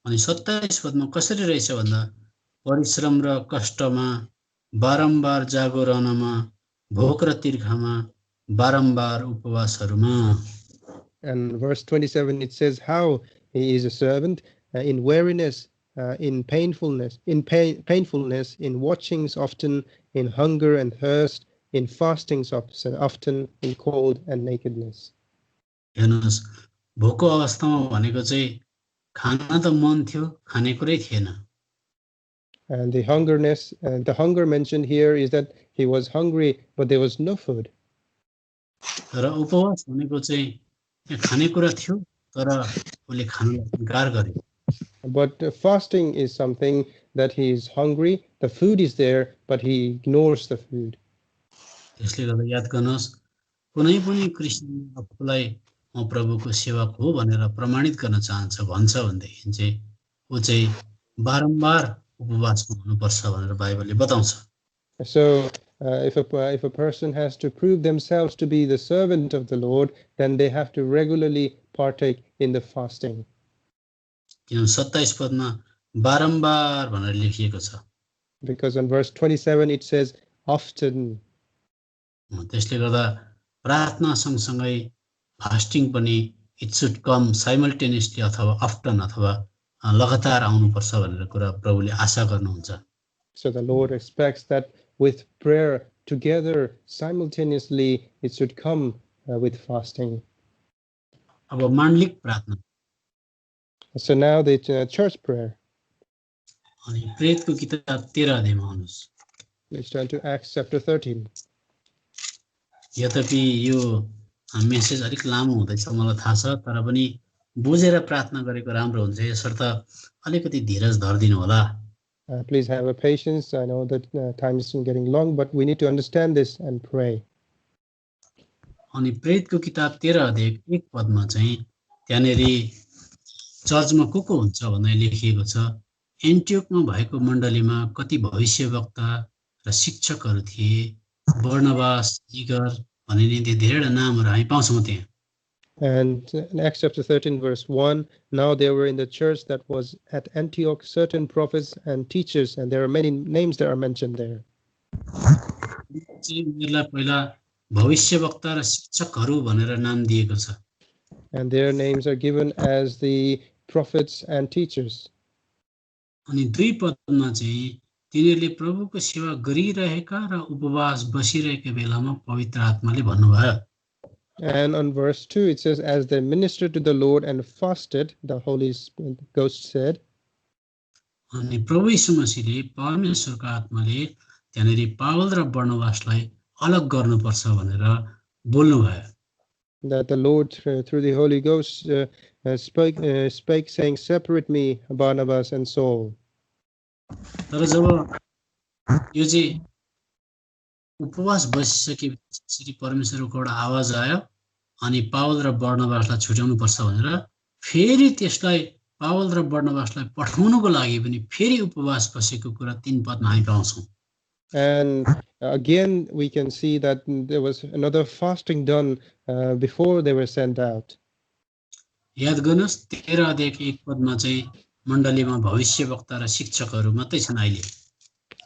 अनि 27 पदमा कसरी रहेछ भन्दा, परिश्रम र कष्टमा, बारम्बार जागो रहनमा, भोक र तिर्खामा, बारम्बार उपवासहरूमा. And verse 27 it says how he is a servant in weariness, in painfulness, in watchings often, in hunger and thirst, in fastings often, in cold and nakedness. हेर्नुहोस्, भोकको अवस्थामा भनेको चाहिँ खान त मन थियो, खाने कुरै थिएन। And the hunger mentioned here is that he was hungry but there was no food. तर उपवास भनेको चाहिँ खाने कुरा थियो तर उसले खानलाई इन्कार गर्यो। But fasting is something that he is hungry, the food is there, but he ignores the food. त्यसले गर्दा याद गर्नुहोस्, कुनै पनि क्रिस्चियन आफूलाई म प्रभुको सेवक हो भनेर प्रमाणित गर्न चाहन्छ भन्छ भनेदेखि चाहिँ ऊ चाहिँ बारम्बार उपवासमा हुनुपर्छ भनेर बाइबलले बताउँछ। So if a person has to prove themselves to be the servant of the Lord, then they have to regularly partake in the fasting. किनभने 27 पदमा बारम्बार भनेर लेखिएको छ। Because on verse 27 it says often. त्यसले गर्दा प्रार्थना सँगसँगै फास्टिङ पनि इट शुड कम साइमल्टेनियसली अथवा अफ्टन अथवा लगातार आउनुपर्छ भनेर कुरा प्रभुले आशा गर्नुहुन्छ। So the Lord expects that with prayer together simultaneously it should come with fasting. अब माण्डलिक प्रार्थना। So now the church prayer. अनि प्रेरितको किताब 13 अध्यायमा आउनुहोस्। Let's turn to Acts chapter 13. यद्यपि यो मेसेज अलिक लामो हुँदैछ मलाई थाहा छ, तर पनि बुझेर प्रार्थना गरेको राम्रो हुन्छ, यसर्थ अलिकति धीरज धरिदिनु होला। Please have a patience. I know that time is getting long, but we need to understand this and pray. अनि प्रेरितको किताब 13 अध्याय 1 पदमा चाहिँ त्यहाँनेरि चर्चमा को हुन्छ भन्ने लेखिएको छ। एन्टियोकमा भएको मण्डलीमा कति भविष्यवक्ता र शिक्षकहरू थिए, बर्नबास, निगर भनिने धेरैवटा नामहरू हामी पाउँछौँ त्यहाँ। And in Acts chapter 13 verse 1, now there were in the church that was at Antioch certain prophets and teachers, and there are many names that are mentioned there. पहिला भविष्यवक्ता र शिक्षकहरू भनेर नाम दिएको छ। And their names are given as the prophets and teachers. अनि 2 पदमा चाहिँ तिनीहरूले प्रभुको सेवा गरिरहेका र उपवास बसिरहेका बेलामा पवित्र आत्माले भन्नुभयो। And on verse 2 it says, as they ministered to the Lord and fasted, the Holy Ghost said. अनि प्रभु यीशु मसीहले परमेश्वरको आत्माले त्यहाँनेरि पावल र बर्नबासलाई अलग गर्नुपर्छ भनेर बोल्नुभयो। That the Lord through the Holy Ghost spake saying, separate me, Barnabas and Saul. तर जब यो चाहिँ उपवास बसिसकेपछि परमेश्वरको एउटा आवाज आयो अनि पावल र बर्नबासलाई छुट्याउनु पर्छ भनेर फेरि त्यसलाई पावल र बर्नबासलाई पठाउनको लागि पनि फेरि उपवास बसेको कुरा 3 पदमा हामी पाउँछौँ। And again we can see that there was another fasting done before they were sent out. याद गर्नुस् 13 अध्यायको 1 पदमा चाहिँ मण्डलीमा भविष्यवक्ता र शिक्षकहरू मात्रै छन् अहिले।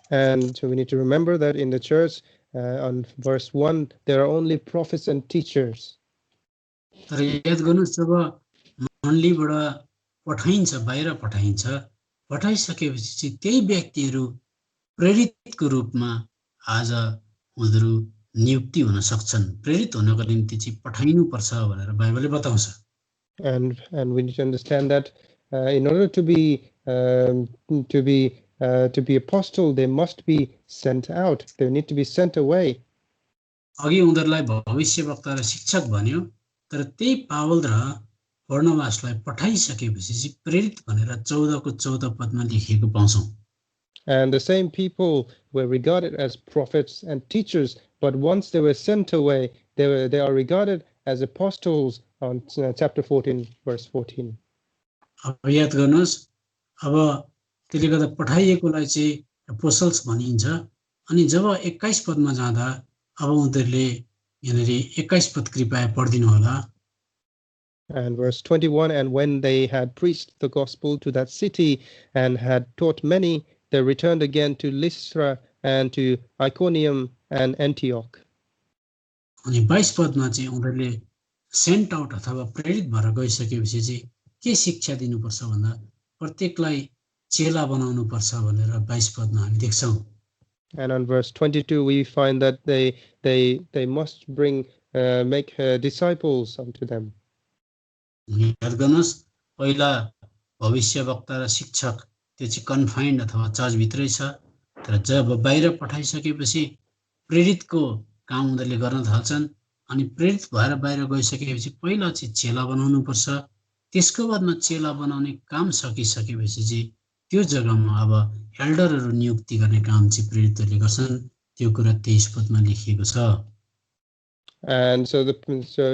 And so we need to remember that in the church on verse 1 there are only prophets and teachers. तर याद गर्नुस् जब मण्डलीबाट पठाइन्छ, बाहिर पठाइन्छ, पठाइसकेपछि चाहिँ त्यही व्यक्तिहरू प्रेरितको रूपमा आज उनीहरू नियुक्ति हुन सक्छन्। प्रेरित हुनको निम्ति चाहिँ पठाइनु पर्छ भनेर बाइबलले बताउँछ। And we need to understand that in order to be apostle, they must be sent out. They need to be sent away. अघि उनीहरूलाई भविष्यवक्ता र शिक्षक भन्यो, तर त्यही पावल र बर्नबासलाई पठाइसकेपछि चाहिँ प्रेरित भनेर 14 को 14 पदमा लेखिएको पाउँछौँ। And the same people were regarded as prophets and teachers, but once they were sent away, they are regarded as apostles on chapter 14, verse 14. अब याद गर्नुहोस्, अब त्यसले गर्दा पठाइएकोलाई चाहिँ एपोस्टल्स भनिन्छ। अनि जब 21 पदमा जाँदा अब उनीहरूले यहाँनिर 21 पद कृपया पढिदिनु होला। And verse 21, and when they had preached the gospel to that city and had taught many, they returned again to Lystra and to Iconium and Antioch. अनि 22 पदमा चाहिँ उनीहरूले सेन्ट आउट अथवा प्रेरित भएर गइसकेपछि चाहिँ के शिक्षा दिनुपर्छ भन्दा प्रत्येकलाई चेला बनाउनु पर्छ भनेर 22 पदमा हामी देख्छौँ। And on verse 22 we find that they must make disciples unto them. याद गर्नुहोस्, पहिला भविष्यवक्ता र शिक्षक त्यो चाहिँ कन्फाइन्ड अथवा चर्चभित्रै छ, तर जब बाहिर पठाइसकेपछि प्रेरितको काम उनीहरूले गर्न थाल्छन्। अनि प्रेरित भएर बाहिर गइसकेपछि पहिला चाहिँ चेला बनाउनु पर्छ, त्यसको बादमा चेला बनाउने काम सकिसकेपछि चाहिँ त्यो जग्गामा अब एल्डरहरू नियुक्ति गर्ने काम चाहिँ प्रेरितहरूले गर्छन्। त्यो कुरा 23 पदमा लेखिएको छ। And so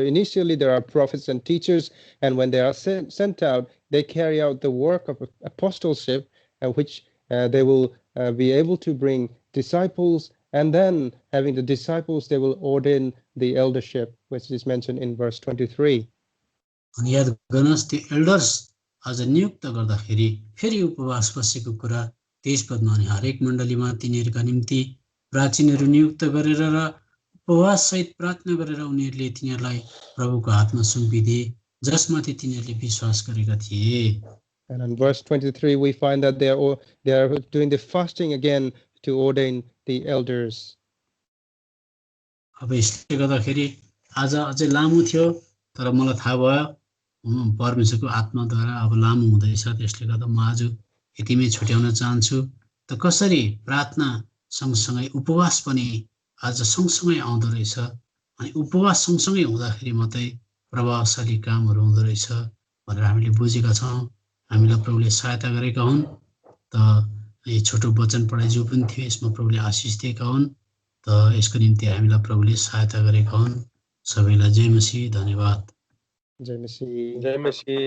initially there are prophets and teachers, and when they are sent out, they carry out the work of apostleship, which they will be able to bring disciples, and then having the disciples, they will ordain the eldership, which is mentioned in verse 23. अनि याद गर्नुहोस्, त्यो elders आज नियुक्त गर्दाखेरि फेरि उपवास बसेको कुरा 23 पदमा अनि हरेक मण्डलीमा तिनीहरूका निम्ति प्राचीनहरू नियुक्त गरेर र उपवास सहित प्रार्थना गरेर उनीहरूले तिनीहरूलाई प्रभुको हातमा सुम्पिदिए, जसमाथि तिनीहरूले विश्वास गरेका थिए। And in verse 23 we find that they are doing the fasting again to ordain the elders. अब यसले गर्दाखेरि आज अझै लामो थियो, तर मलाई थाहा भयो परमेश्वरको आत्माद्वारा अब लामो हुँदैछ। त्यसले गर्दा म आज यतिमै छुट्याउन चाहन्छु। त कसरी प्रार्थना सँगसँगै उपवास पनि आज सँगसँगै आउँदो रहेछ, अनि उपवास सँगसँगै हुँदाखेरि मात्रै प्रभावशाली कामहरू हुँदो रहेछ भनेर हामीले बुझेका छौँ। हामीलाई प्रभुले सहायता गरेका हुन्। त यो छोटो वचन पढाइ जो पनि थियो यसमा प्रभुले आशिष दिएका हुन्। त यसको निम्ति हामीलाई प्रभुले सहायता गरेका हुन्। सबैलाई जय मसीह, धन्यवाद। जय मसीह। जय मसीह।